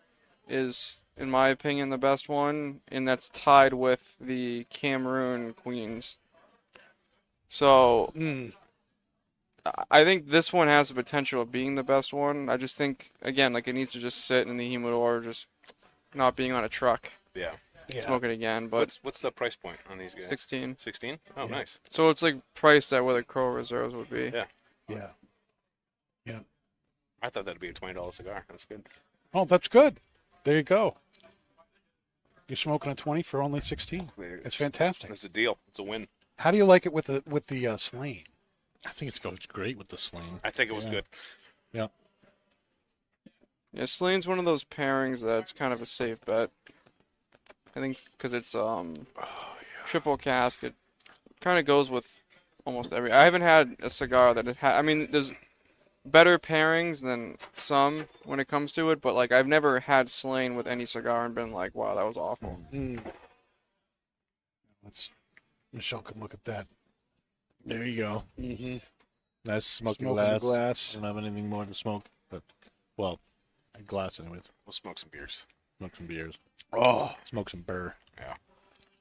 is in my opinion the best one, and that's tied with the Cameroon Queens. So. I think this one has the potential of being the best one. I just think, again, it needs to just sit in the humidor, just not being on a truck. Yeah. Smoke it again, but What's the price point on these guys? 16. 16? Oh, nice. So it's priced at where the Crow Reserves would be. Yeah. Yeah. I thought that'd be a $20 cigar. That's good. Oh, that's good. There you go. You're smoking a 20 for only 16. It's fantastic. It's a deal. It's a win. How do you like it with the slain? I think it goes great with the sling. I think it was good. Yeah. Yeah, Slane's one of those pairings that's kind of a safe bet. I think because it's triple cask, it kind of goes with almost every. I haven't had a cigar that I mean, there's better pairings than some when it comes to it, but like I've never had Slane with any cigar and been like, wow, that was awful. Michelle can look at that. There you go. Mm-hmm. Nice smoky Smoking glass. the glass. I don't have anything more to smoke, but well, a glass anyways. We'll smoke some beers. Smoke some beers. Oh, Smoke some burr. Yeah.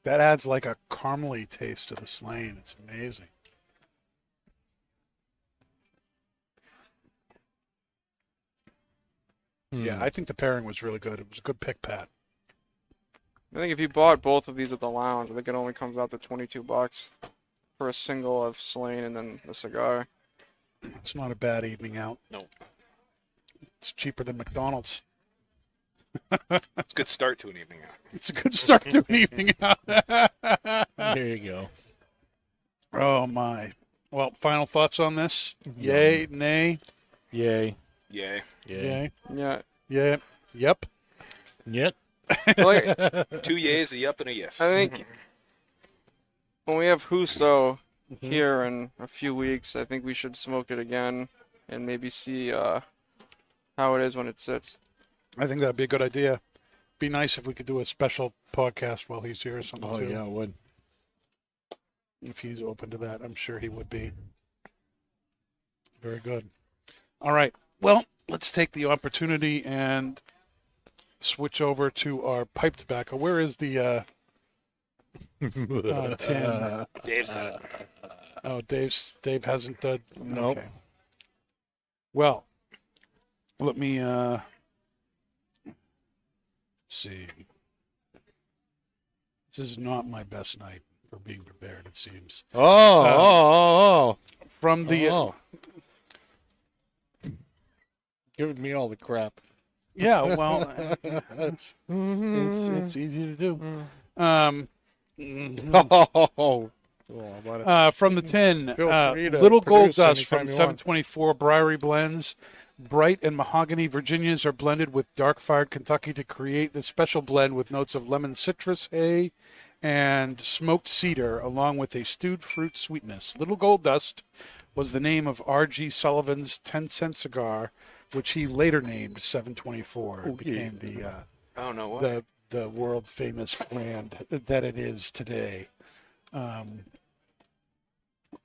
that adds like a caramely taste to the slain. It's amazing. Yeah, I think the pairing was really good. It was a good pick, Pat. I think if you bought both of these at the lounge, I think it only comes out to $22 for a single of Slane and then the cigar. It's not a bad evening out. No. It's cheaper than McDonald's. It's a good start to an evening out. It's a good start to an evening out. There you go. Oh, my. Well, final thoughts on this? Yay, nay, Yay. Yay. yay, Yeah. yeah, yep. Yep. Like, 2 yays, a yup, and a yes. I think when we have Husto here in a few weeks, I think we should smoke it again and maybe see how it is when it sits. I think that'd be a good idea. Be nice if we could do a special podcast while he's here or something, Oh, too. yeah, it would. If he's open to that, I'm sure he would be. Very good. All right. Well, let's take the opportunity and switch over to our pipe tobacco. Where is the tin? Dave's got it. Oh, Dave hasn't. Nope. Okay. Well, let me see. This is not my best night for being prepared, it seems. Oh. From the Giving me all the crap. yeah, well, it's easy to do. From the tin, Feel free to Little Gold produce Dust from anytime you want. 724 Briary Blends. Bright and mahogany Virginias are blended with dark-fired Kentucky to create this special blend with notes of lemon citrus, hay, and smoked cedar, along with a stewed fruit sweetness. Little Gold Dust was the name of R.G. Sullivan's 10-cent cigar, which he later named 724. It became Oh, no way. the world-famous brand that it is today.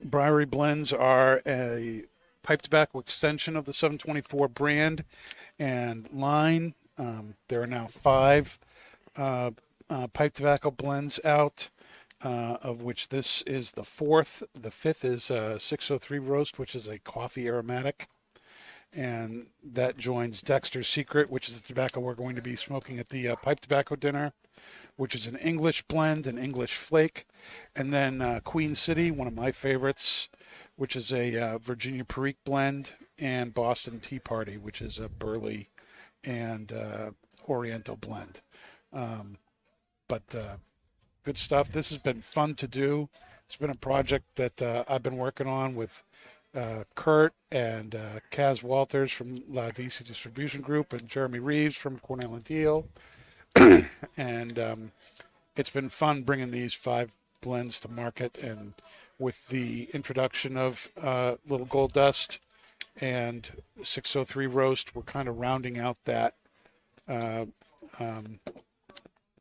Briary Blends are a pipe tobacco extension of the 724 brand and line. There are now 5 pipe tobacco blends out, of which this is the 4th. The 5th is 603 Roast, which is a coffee aromatic. And that joins Dexter's Secret, which is the tobacco we're going to be smoking at the pipe tobacco dinner, which is an English blend, an English flake. And then Queen City, one of my favorites, which is a Virginia Perique blend, and Boston Tea Party, which is a Burley and Oriental blend. But good stuff. This has been fun to do. It's been a project that I've been working on with Kurt and Kaz Walters from La DC Distribution Group and Jeremy Reeves from Cornell and Deal. And it's been fun bringing these 5 blends to market, and with the introduction of Little Gold Dust and 603 Roast, we're kind of rounding out that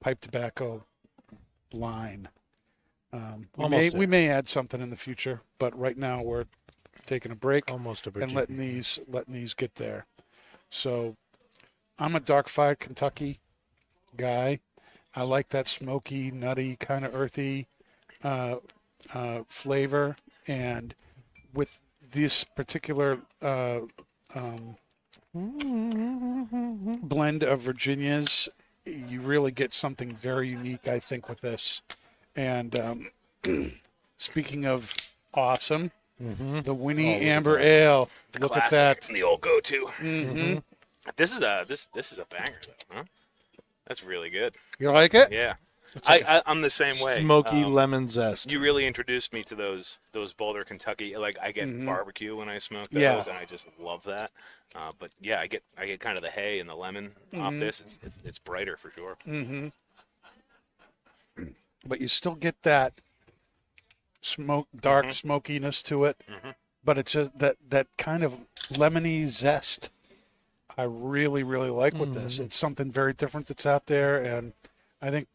pipe tobacco line. We may add something in the future, but right now we're taking a break Almost a and Virginia. letting these get there. So I'm a dark fired Kentucky guy. I like that smoky, nutty, kind of earthy flavor, and with this particular blend of Virginias, you really get something very unique, I think, with this. And speaking of awesome, the Winnie Amber Ale. Look at Classic. that. The old go-to. Mm-hmm. This is a banger, though, huh? That's really good. You like it? Yeah. like I'm the same way. Smoky lemon zest. You really introduced me to those Boulder, Kentucky. Like I get barbecue when I smoke those, Yeah. and I just love that. But yeah, I get kind of the hay and the lemon off this. It's brighter for sure. But you still get that dark smokiness to it. But it's just that kind of lemony zest. I really, really like with this. It's something very different that's out there, and I think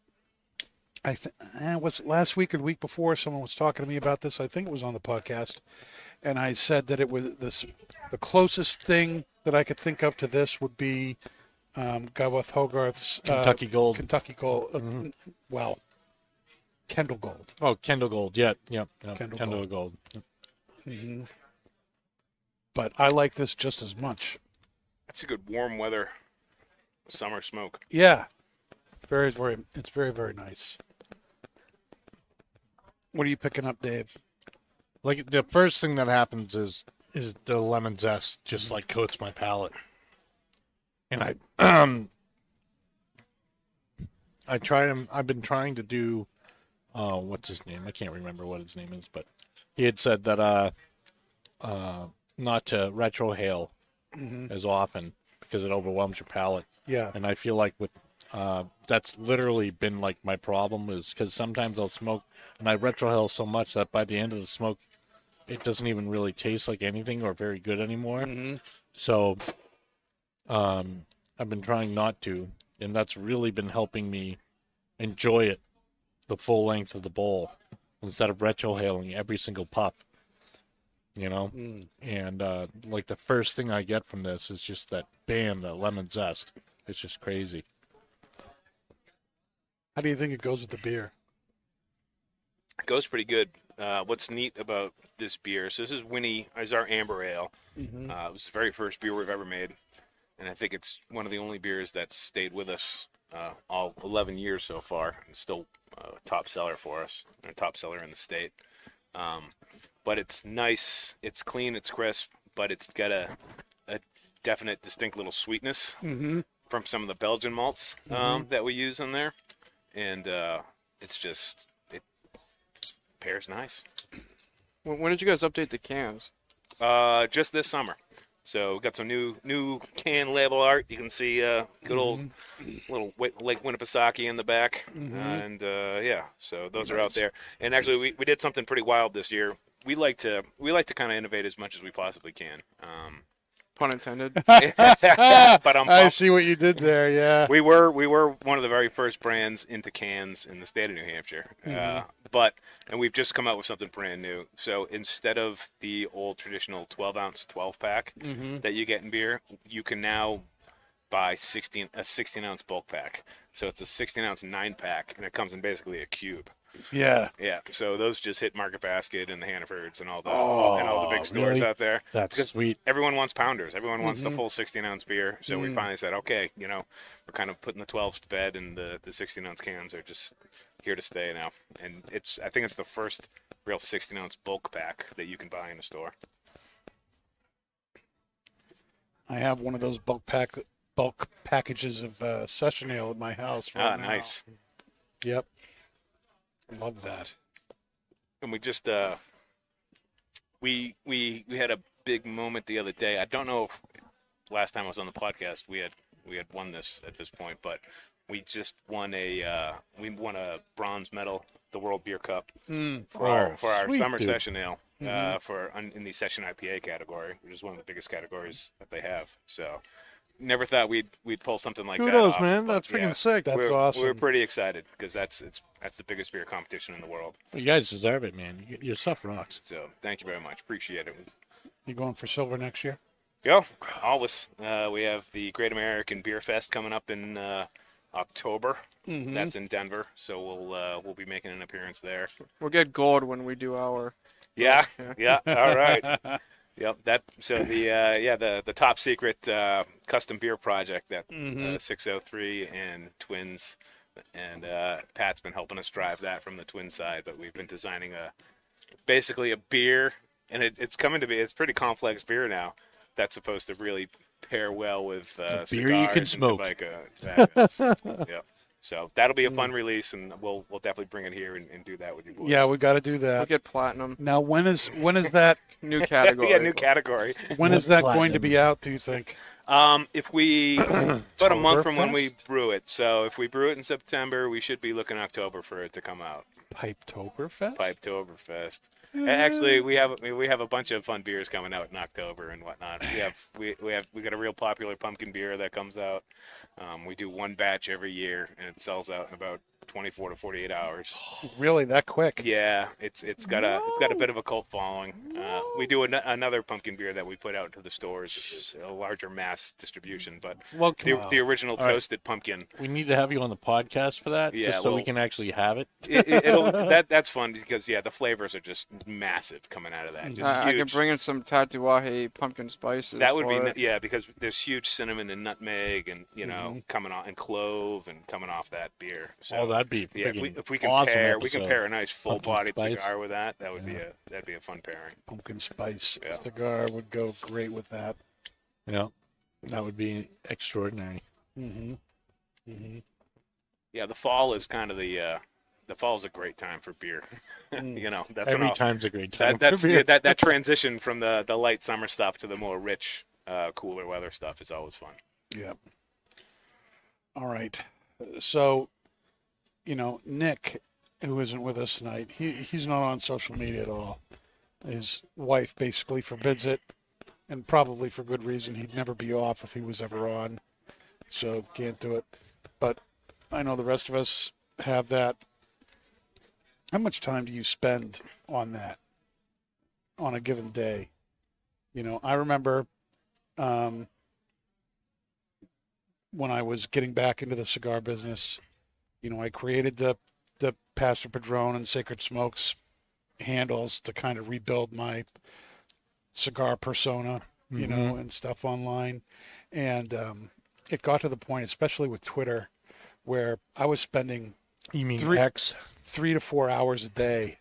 it was last week or the week before someone was talking to me about this. I think it was on the podcast, and I said that it was the closest thing that I could think of to this would be Gareth Hogarth's Kentucky Gold. Kentucky Gold. Well, Kendall Gold. Oh, Kendall Gold. Yeah. Kendall Gold. But I like this just as much. That's a good warm weather summer smoke. Yeah. It's very, very nice. What are you picking up, Dave? Like the first thing that happens is the lemon zest just like coats my palate, and I've been trying to do, what's his name? I can't remember what his name is, but he had said that not to retrohale as often because it overwhelms your palate. Yeah. And I feel like with that's literally been like my problem is because sometimes I'll smoke and I retrohale so much that by the end of the smoke, it doesn't even really taste like anything or very good anymore. So I've been trying not to, and that's really been helping me enjoy it the full length of the bowl instead of retrohaling every single puff. You know, and like the first thing I get from this is just that bam, the lemon zest. It's just crazy. How do you think it goes with the beer? It goes pretty good. What's neat about this beer? So this is Winnie, is our amber ale. It was the very first beer we've ever made, and I think it's one of the only beers that's stayed with us all 11 years so far. It's still a top seller for us, a top seller in the state. But it's nice, it's clean, it's crisp, but it's got a definite, distinct little sweetness from some of the Belgian malts that we use in there, and it pairs nice. When did you guys update the cans? Just this summer. So we got some new can label art. You can see good old little Lake Winnipesaukee in the back, and yeah. So those are out there. And actually, we did something pretty wild this year. We like to kind of innovate as much as we possibly can. Pun intended. But I see what you did there. Yeah. we were one of the very first brands into cans in the state of New Hampshire. And we've just come out with something brand new. So instead of the old traditional 12-ounce 12-pack that you get in beer, you can now buy a 16-ounce bulk pack. So it's a 16-ounce 9-pack, and it comes in basically a cube. Yeah. Yeah, so those just hit Market Basket and the Hannafords and all the big stores really? out there. That's Because sweet. everyone wants pounders. Everyone wants the full 16-ounce beer. So we finally said, okay, we're kind of putting the 12s to bed, and the 16-ounce cans are just here to stay now. And I think it's the first real 16-ounce bulk pack that you can buy in a store. I have one of those bulk packages of session ale at my house right now. Nice. Yep. Love that. And we just we had a big moment the other day. I don't know if last time I was on the podcast we had won this at this point, but we just won a bronze medal, the World Beer Cup for our sweet, summer dude. session ale in the session IPA category, which is one of the biggest categories that they have. So never thought we'd pull something like that Kudos, off, man. but That's freaking yeah, sick. That's we're awesome. pretty excited because that's the biggest beer competition in the world. You guys deserve it, man. Your stuff rocks. So thank you very much. Appreciate it. You going for silver next year? Go, always. We have the Great American Beer Fest coming up in October. That's in Denver, so we'll be making an appearance there. We'll get gold when we do our. Yeah. All right. Yep. The top secret custom beer project that 603 and Twins and Pat's been helping us drive that from the Twin side, but we've been designing basically a beer, and it's coming to be it's pretty complex beer now that's supposed to really pair well with beer cigars you can and smoke. tobacco. Yep. So that'll be a fun release, and we'll definitely bring it here and do that with you boys. Yeah, we got to do We'll that. get platinum. Now, when is that? New category. yeah, new category. When is that going to be out? Do you think? If we about a month from when we Oktoberfest? brew it. So if we brew it in September, we should be looking October for it to come out. Pipetoberfest? Pipetoberfest. Actually, we have a bunch of fun beers coming out in October and whatnot. We got a real popular pumpkin beer that comes out. We do one batch every year, and it sells out in about 24 to 48 hours. Really, that quick? Yeah, it's got a bit of a cult following. We do another pumpkin beer that we put out to the stores. It's a larger mass distribution, but Well, the original All right. toasted pumpkin. We need to have you on the podcast for that, Yeah, just so we well- can actually have it. That's fun because the flavors are just massive coming out of that. Just I can huge. bring in some Tatuaje pumpkin spices. That would for be it. because there's huge cinnamon and nutmeg and coming off and clove and coming off that beer. So Oh, that'd be yeah, friggin' if we can awesome pair episode. a nice full-bodied Pumpkin spice. cigar with that. That'd be a fun pairing. Pumpkin spice Yeah. cigar would go great with that. You know, that would be extraordinary. Yeah, the fall is kind of the fall's a great time for beer. That's when Every all- time's a great time. that's for beer. that transition from the light summer stuff to the more rich, cooler weather stuff is always fun. Yeah. All right. So, Nick, who isn't with us tonight, he's not on social media at all. His wife basically forbids it, and probably for good reason. He'd never be off if he was ever on, so can't do it. But I know the rest of us have that. How much time do you spend on that on a given day? I remember when I was getting back into the cigar business, I created the Pastor Padron and Sacred Smokes handles to kind of rebuild my cigar persona, and stuff online. And it got to the point, especially with Twitter, where I was spending You mean Three- X? 3 to 4 hours a day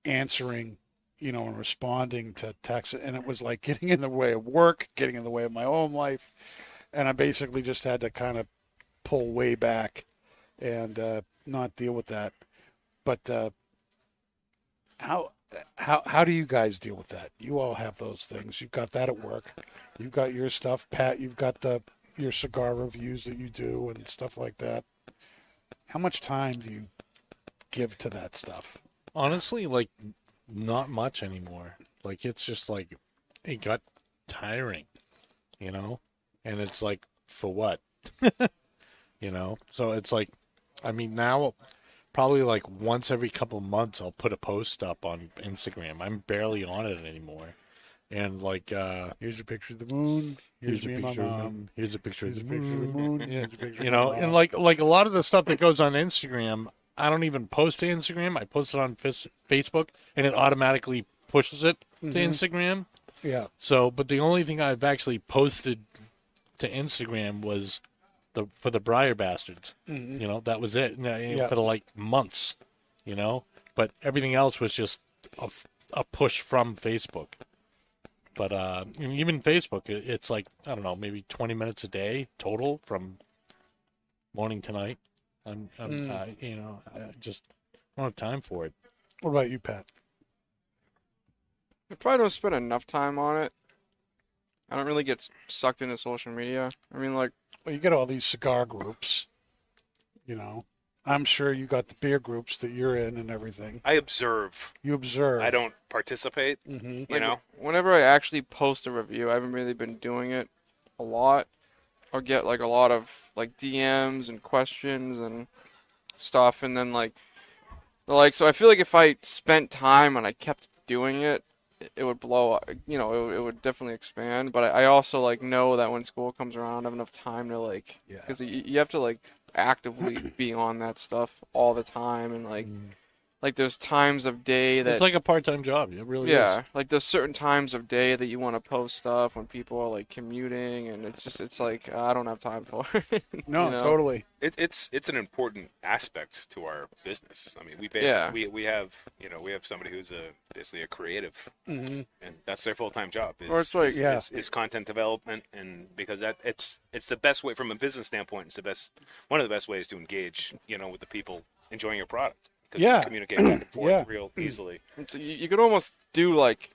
answering, and responding to texts. And it was like getting in the way of work, getting in the way of my own life. And I basically just had to kind of pull way back and not deal with that. But how do you guys deal with that? You all have those things. You've got that at work. You've got your stuff, Pat. You've got your cigar reviews that you do and stuff like that. How much time do you give to that stuff? Honestly, not much anymore. It's just it got tiring, and it's for what? So it's now probably once every couple of months I'll put a post up on Instagram. I'm barely on it anymore. And Here's a picture of the moon. here's a me and my picture of mom. them. Here's a picture of Here's a the picture of the moon. moon. Here's a picture And of my mom. a lot of the stuff that goes on Instagram, I don't even post to Instagram. I post it on Facebook, and it automatically pushes it to Instagram. Yeah. So, but the only thing I've actually posted to Instagram was for the Briar Bastards. That was it. For months. But everything else was just a push from Facebook. But even Facebook, it's I don't know, maybe 20 minutes a day total from morning to night. I just don't have time for it. What about you, Pat? I probably don't spend enough time on it. I don't really get sucked into social media. I mean, Well, you get all these cigar groups. I'm sure you got the beer groups that you're in and everything. I observe. You observe. I don't participate. whenever I actually post a review, I haven't really been doing it a lot. I'll get a lot of DMs and questions and stuff, and then so I feel like if I spent time and I kept doing it, it would blow up. It would definitely expand. But I also know that when school comes around, I have enough time to because you have to actively be on that stuff all the time, and like there's times of day that It's like a part-time job. It really yeah, is. like there's certain times of day that you want to post stuff when people are like commuting, and it's like I don't have time for it. No, you know? totally. It's an important aspect to our business. I mean, we Yeah. basically we have we have somebody who's basically a creative, and that's their full time job. Or it's like is content development, and because it's the best way from a business standpoint. It's one of the best ways to engage with the people enjoying your product. Because you can communicate back and forth real easily. you could almost do like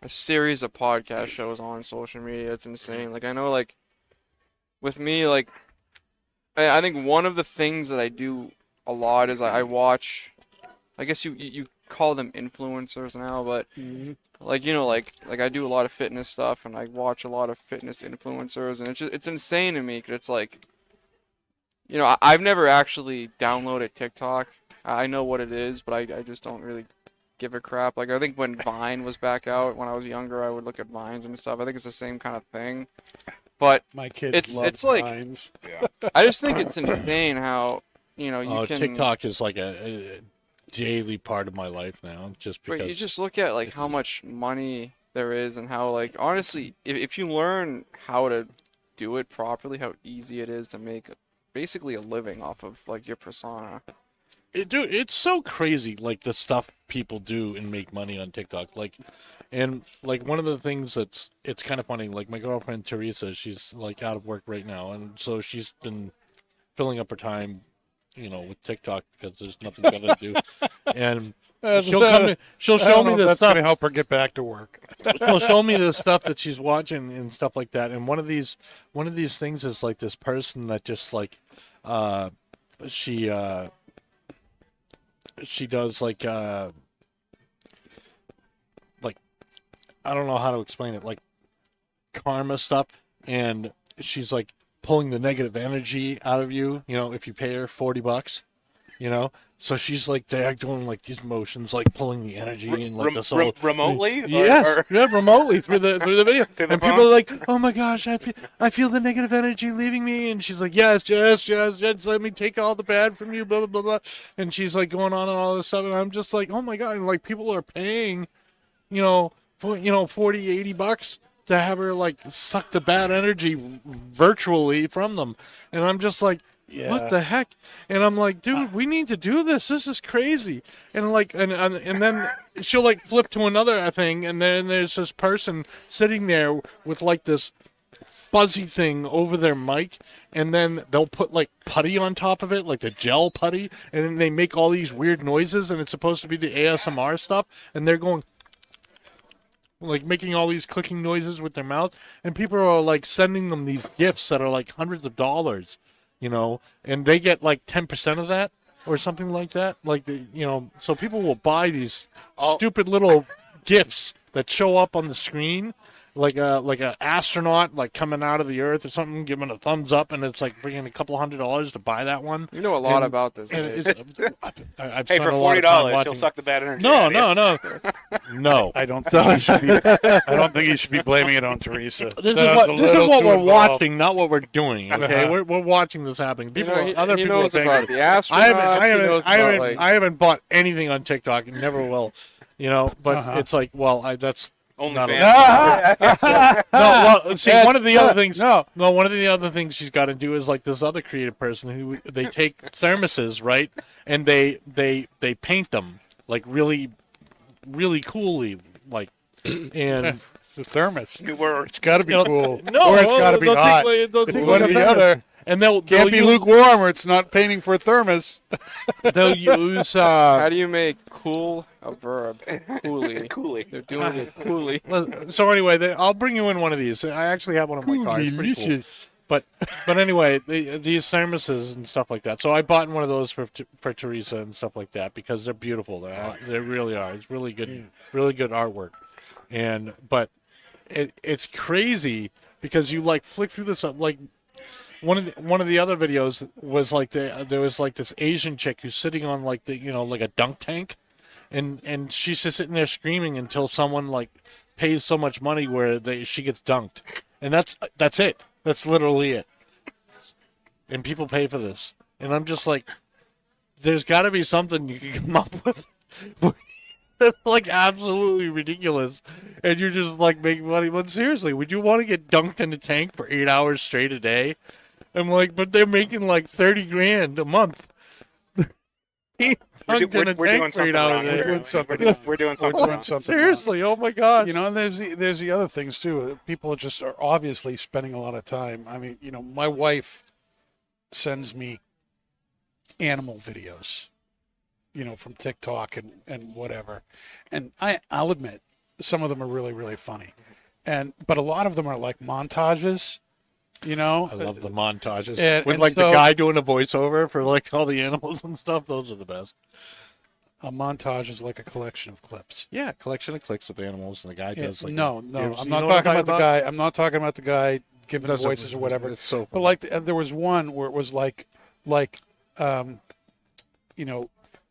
a series of podcast shows on social media. It's insane. Like I know, like with me, like I think one of the things that I do a lot is I watch. I guess you call them influencers now, but like like I do a lot of fitness stuff, and I watch a lot of fitness influencers, and it's insane to me because it's like, I've never actually downloaded TikTok. I know what it is, but I just don't really give a crap. Like I think when Vine was back out when I was younger, I would look at Vines and stuff. I think it's the same kind of thing. But My kids love it's like Vines. I just think it's insane how you can TikTok is like a daily part of my life now, just because. But you just look at like how much money there is and how like honestly, if you learn how to do it properly, how easy it is to make basically a living off of like your persona. Dude, it's so crazy, like the stuff people do and make money on TikTok. Like one of the things it's kind of funny. Like my girlfriend Teresa, she's like out of work right now, and so she's been filling up her time, with TikTok because there's nothing better to do. And she'll show me the that's stuff. going to help her get back to work. She'll show me the stuff that she's watching and stuff like that. And one of these things is like this person that just like she does like I don't know how to explain it, like karma stuff, and she's like pulling the negative energy out of you, if you pay her $40, so she's like there doing like these motions, like pulling the energy and like the soul remotely. Yeah, remotely through the video, the and phone? people are like, "Oh my gosh, I feel the negative energy leaving me," and she's like, "Yes, let me take all the bad from you," blah blah blah blah, and she's like going on and all this stuff, and I'm just like, "Oh my god!" And like people are paying, for $40-$80 to have her like suck the bad energy virtually from them, and I'm just like. Yeah. What the heck? And I'm like, dude, we need to do this. This is crazy. And like, and then she'll like flip to another thing, and then there's this person sitting there with like this fuzzy thing over their mic, and then they'll put like putty on top of it, like the gel putty, and then they make all these weird noises, and it's supposed to be the ASMR stuff, and they're going like making all these clicking noises with their mouth, and people are like sending them these gifts that are like hundreds of dollars. And they get like 10% of that or something like that. Like, so people will buy these stupid little gifts that show up on the screen, like a astronaut like coming out of the earth or something, giving a thumbs up, and it's like bringing a couple $100 to buy that one. You know a lot about this. And I've Hey, spent for a lot of time $40, watching- she'll suck the bad energy. No, out of no, you. no, no. I don't think you should be blaming it on Teresa. This is Sounds what a little too we're involved. watching, not what we're doing. Okay, we're watching this happening. People, other he people are knows paying. about the astronauts. I haven't bought anything on TikTok and never will. But it's like, well, that's Only not fans. no. Well, see, one of the other things. No. One of the other things she's got to do is like this other creative person who they take thermoses, right, and they paint them like really, really coolly, like, and It's a thermos. Good word. It's got to be cool. no, or it's got to be they'll hot. they'll It's take one or like the a- other. And they'll Can't be use, lukewarm or it's not painting for a thermos. They'll use How do you make cool a verb? Coolly. Coolly. They're doing it coolly. So anyway, I'll bring you in one of these. I actually have one of my cars. Pretty cool. But anyway, these thermoses and stuff like that. So I bought one of those for Teresa and stuff like that because they're beautiful. They really are. It's really good artwork. But it's crazy because you like flick through this like. One of the other videos was like there was like this Asian chick who's sitting on like like a dunk tank, and she's just sitting there screaming until someone like pays so much money where she gets dunked, and that's it. That's literally it. And people pay for this, and I'm just like, there's got to be something you can come up with. Like absolutely ridiculous, and you're just like making money. But seriously, would you want to get dunked in a tank for 8 hours straight a day? I'm like, but they're making like $30,000 a month. We're doing something wrong. We're doing something wrong. Seriously, oh my god! You know, and there's the other things too. People just are obviously spending a lot of time. I mean, you know, my wife sends me animal videos, you know, from TikTok and whatever, and I'll admit some of them are really, really funny, but a lot of them are like montages. You know, I love the montages and like so, the guy doing a voiceover for like all the animals and stuff. Those are the best. A montage is like a collection of clips. Yeah, collection of clips of animals, and the guy does like no. I'm not talking about the guy. I'm not talking about the guy giving the voices or whatever. It's so funny. But like, there was one where it was like, you know,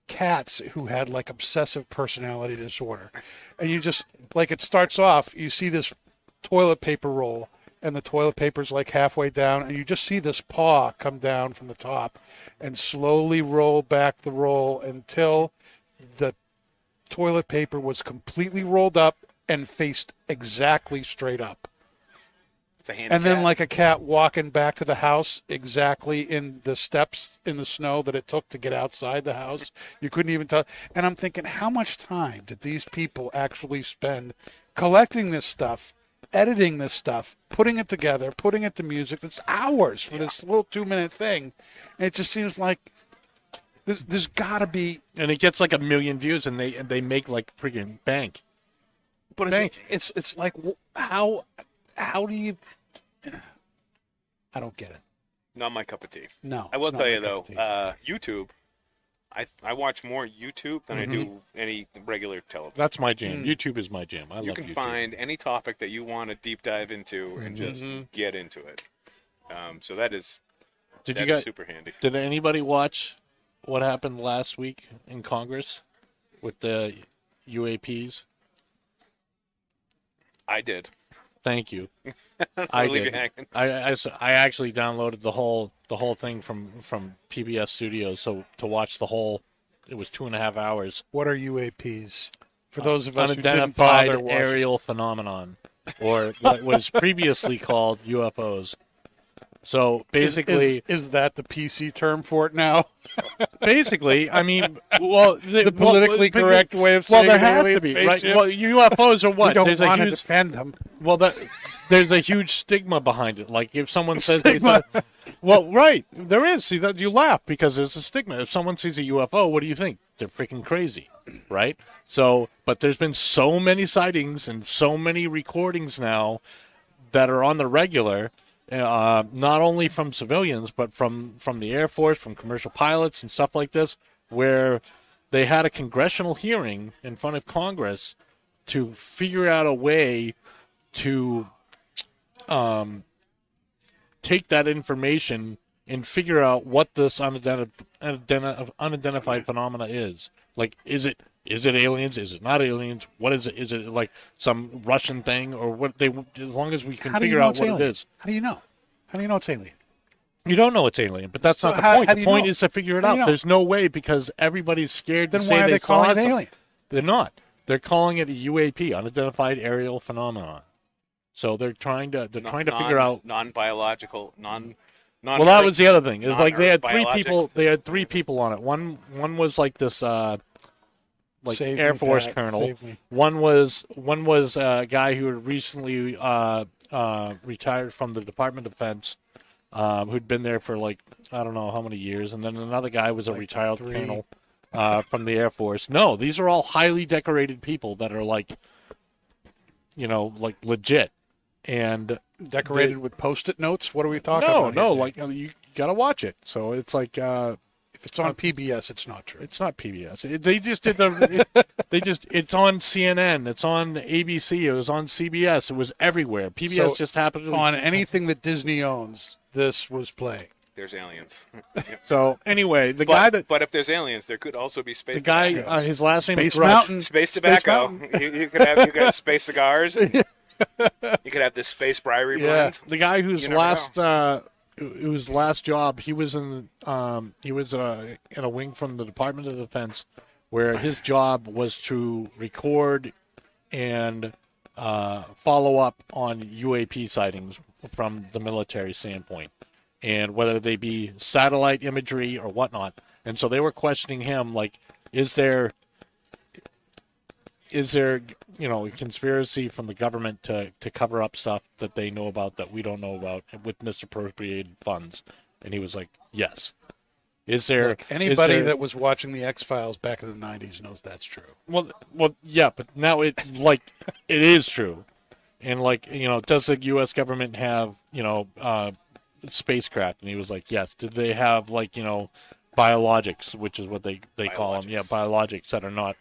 cats who had like obsessive personality disorder, and you just like it starts off. You see this toilet paper roll. And the toilet paper's like halfway down, and you just see this paw come down from the top and slowly roll back the roll until the toilet paper was completely rolled up and faced exactly straight up. It's a handicap. And then like a cat walking back to the house exactly in the steps in the snow that it took to get outside the house. You couldn't even tell. And I'm thinking, how much time did these people actually spend collecting this stuff, editing this stuff, putting it together, putting it to music? It's hours for this little 2-minute thing. And it just seems like there's got to be. And it gets like 1 million views, and they make like freaking bank. But it's like, how do you? I don't get it. Not my cup of tea. No, I will it's not tell my you though, cup of tea. YouTube. I watch more YouTube than I do any regular television. That's my jam. YouTube is my jam. I You love can YouTube. find any topic that you want to deep dive into and just get into it. So that is super handy. Did anybody watch what happened last week in Congress with the UAPs? I did. Thank you. I did. You hanging. I actually downloaded the whole thing from PBS Studios, so to watch the whole, it was 2.5 hours. What are UAPs? For those of us who didn't bother Unidentified watching. aerial phenomenon, or what was previously called UFOs. So basically, is that the PC term for it now? basically, I mean, well, The politically correct way of saying there has to alien be, right? spaceship? Well, UFOs are what? We don't There's want a to huge defend them. Well, there's a huge stigma behind it. Like if someone says they saw, well, right, there is. See that you laugh because there's a stigma. If someone sees a UFO, what do you think? They're freaking crazy, right? So, but there's been so many sightings and so many recordings now that are on the regular, not only from civilians but from the Air Force, from commercial pilots and stuff like this, where they had a congressional hearing in front of Congress to figure out a way to take that information and figure out what this unidentified phenomena is. Like, is it aliens? Is it not aliens? What is it? Is it like some Russian thing or what? As long as we can figure out what it is. How do you know? How do you know it's alien? You don't know it's alien, but that's So not the how- point. how The do you point know? is to figure it How do out. you know? There's no way because everybody's scared Then to why say are they saw calling it something. alien? They're not. They're calling it a UAP, unidentified aerial phenomenon. So they're trying to figure out non-biological, non. Well, that was the other thing. Is like they had three non-biologic. people. They had 3 people on it. One was like this, like Save Air me, Force Pat. colonel. Save me. One was a guy who had recently retired from the Department of Defense, who'd been there for like I don't know how many years, and then another guy was a retired 3. colonel from the Air Force. No, these are all highly decorated people that are like, like legit. And Decorated with Post-it notes? What are we talking about? No, here, like you gotta watch it. So it's like if it's on PBS, it's not true. it's not PBS. They just did it's on CNN. It's on ABC. It was on CBS. It was everywhere. PBS So, just happened to On anything that Disney owns, this was playing. There's aliens. So anyway, but if there's aliens, there could also be space. the guy, tobacco. his last name Space is Rush. Mountain. Space Space tobacco. You could have space cigars. You could have this space Briary Yeah. blend. The guy whose You never it was the last job. He was in a wing from the Department of Defense, where his job was to record and follow up on UAP sightings from the military standpoint, and whether they be satellite imagery or whatnot. And so they were questioning him, like, is there a conspiracy from the government to cover up stuff that they know about that we don't know about with misappropriated funds? And he was like, yes. Is there Anybody that was watching the X-Files back in the 90s knows that's true. Well, yeah, but now it is true. And does the U.S. government have, spacecraft? And he was like, yes. Did they have biologics, which is what they call them? Yeah, biologics that are not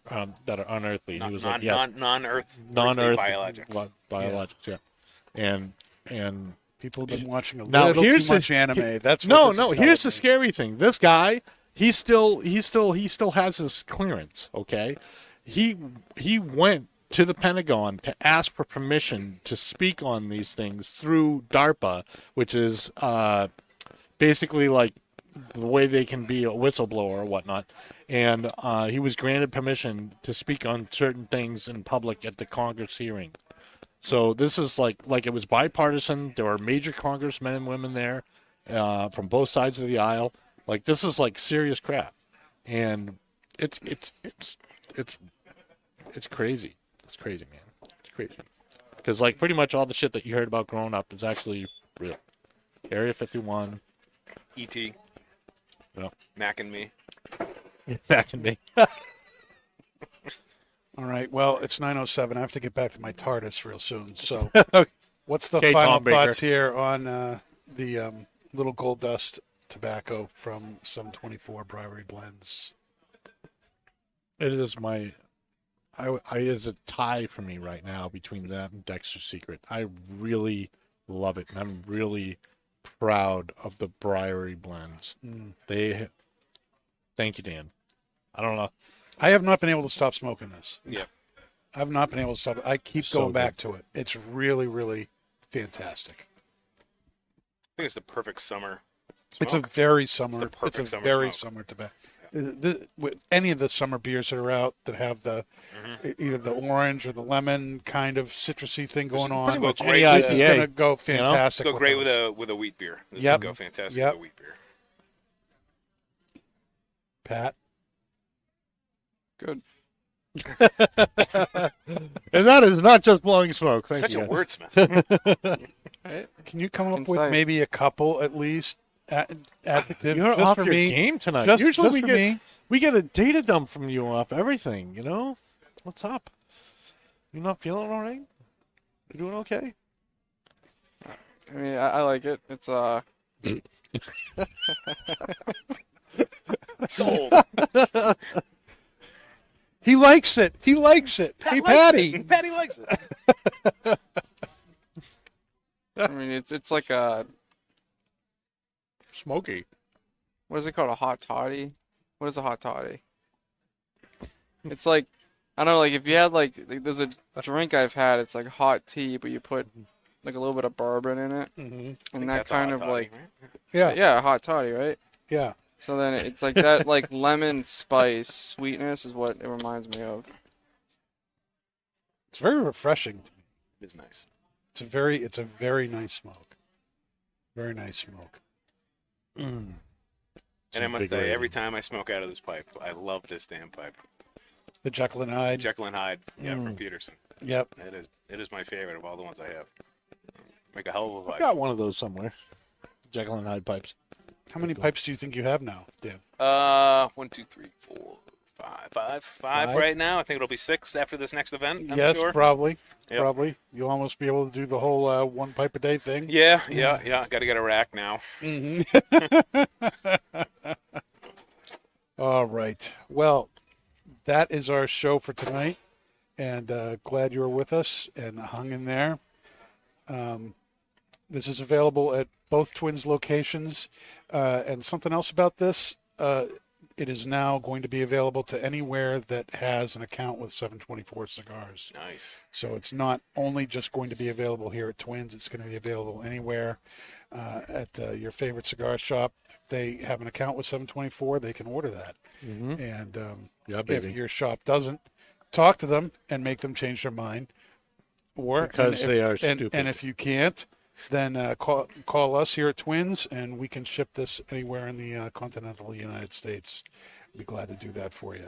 that are unearthly. And he was like, yes, non-Earth biologics. Biologics, yeah. And people have been watching a little too much anime. That's what no. Here's the scary thing. This guy, he still has his clearance. Okay, he went to the Pentagon to ask for permission to speak on these things through DARPA, which is basically like the way they can be a whistleblower or whatnot. And he was granted permission to speak on certain things in public at the Congress hearing. So this is like it was bipartisan. There were major congressmen and women there from both sides of the aisle. Like, this is like serious crap, and it's crazy. It's crazy, man. It's crazy. Because pretty much all the shit that you heard about growing up is actually real. Area 51, E.T. Yeah. Mac and Me. Mac and Me. All right. Well, it's 9:07. I have to get back to my TARDIS real soon. So, what's the Okay, final Tom Baker. thoughts here on the Little Gold Dust tobacco from 724 Briary Blends? It is is a tie for me right now between that and Dexter's Secret. I really love it, and I'm really proud of the Briary Blends. Thank you, Dan. I don't know. I have not been able to stop smoking this. Yeah. I've not been able to stop it. I keep going back to it. It's really, really fantastic. I think it's the perfect summer smoke. It's a very summer. It's the perfect it's a summer very smoke. summer tobacco. With any of the summer beers that are out that have the either the orange or the lemon kind of citrusy thing going on, pretty much any it's IPA, gonna go fantastic. Go great those. with a wheat beer. This Yep. would go fantastic Yep. with a wheat beer. Pat. Good. And that is not just blowing smoke. Thank Such you. a wordsmith. Right? Can you come up with Concise. maybe a couple at least adjectives You're just off for your me? game tonight. Just, Usually just for me. we get a data dump from you off everything. What's up? You not feeling all right? You doing okay? I mean, I like it. It's Sold. He likes it. He likes it. Hey, Patty. Patty likes it. I mean, it's like a, Smoky. what is it called? A hot toddy? What is a hot toddy? It's like, I don't know, like if you had there's a drink I've had, it's like hot tea, but you put like a little bit of bourbon in it. Mm-hmm. And that That's a kind hot of toddy, like, right? Yeah. yeah, a hot toddy, right? Yeah. So then it's like that like lemon spice sweetness is what it reminds me of. It's very refreshing. It's nice. It's a very nice smoke. Very nice smoke. And I must say, every time I smoke out of this pipe, I love this damn pipe. The Jekyll and Hyde. Jekyll and Hyde, from Peterson. Yep. It is my favorite of all the ones I have. Make a hell of a I vibe. got one of those somewhere. Jekyll and Hyde pipes. How many pipes do you think you have now, Dan? 1, 2, 3, 4, 5 right now. I think it'll be 6 after this next event. I'm Yes, sure. probably. Yep. Probably. You'll almost be able to do the whole one pipe a day thing. Yeah. Got to get a rack now. All right. Well, that is our show for tonight. And glad you were with us and hung in there. This is available at both Twins locations. And something else about this, it is now going to be available to anywhere that has an account with 724 Cigars. Nice. So it's not only just going to be available here at Twins, it's going to be available anywhere. at your favorite cigar shop. They have an account with 724. They can order that. And Yeah, if baby. your shop doesn't, talk to them and make them change their mind. Or Because they are and stupid. if you can't, then call us here at Twins, and we can ship this anywhere in the continental United States. Be glad to do that for you.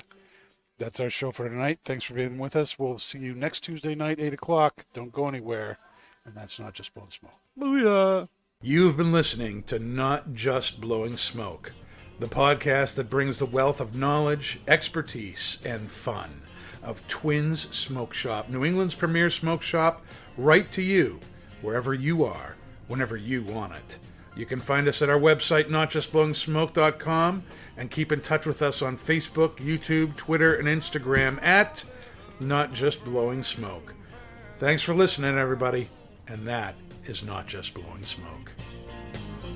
That's our show for tonight. Thanks for being with us. We'll see you next Tuesday night, 8 o'clock. Don't go anywhere. And that's Not Just Blowing Smoke. Booyah! You've been listening to Not Just Blowing Smoke, the podcast that brings the wealth of knowledge, expertise, and fun of Twins Smoke Shop, New England's premier smoke shop, right to you, wherever you are, whenever you want it. You can find us at our website, notjustblowingsmoke.com, and keep in touch with us on Facebook, YouTube, Twitter, and Instagram at Not Just Blowing Smoke. Thanks for listening, everybody, and that is Not Just Blowing Smoke.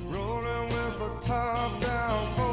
Rolling with the top down.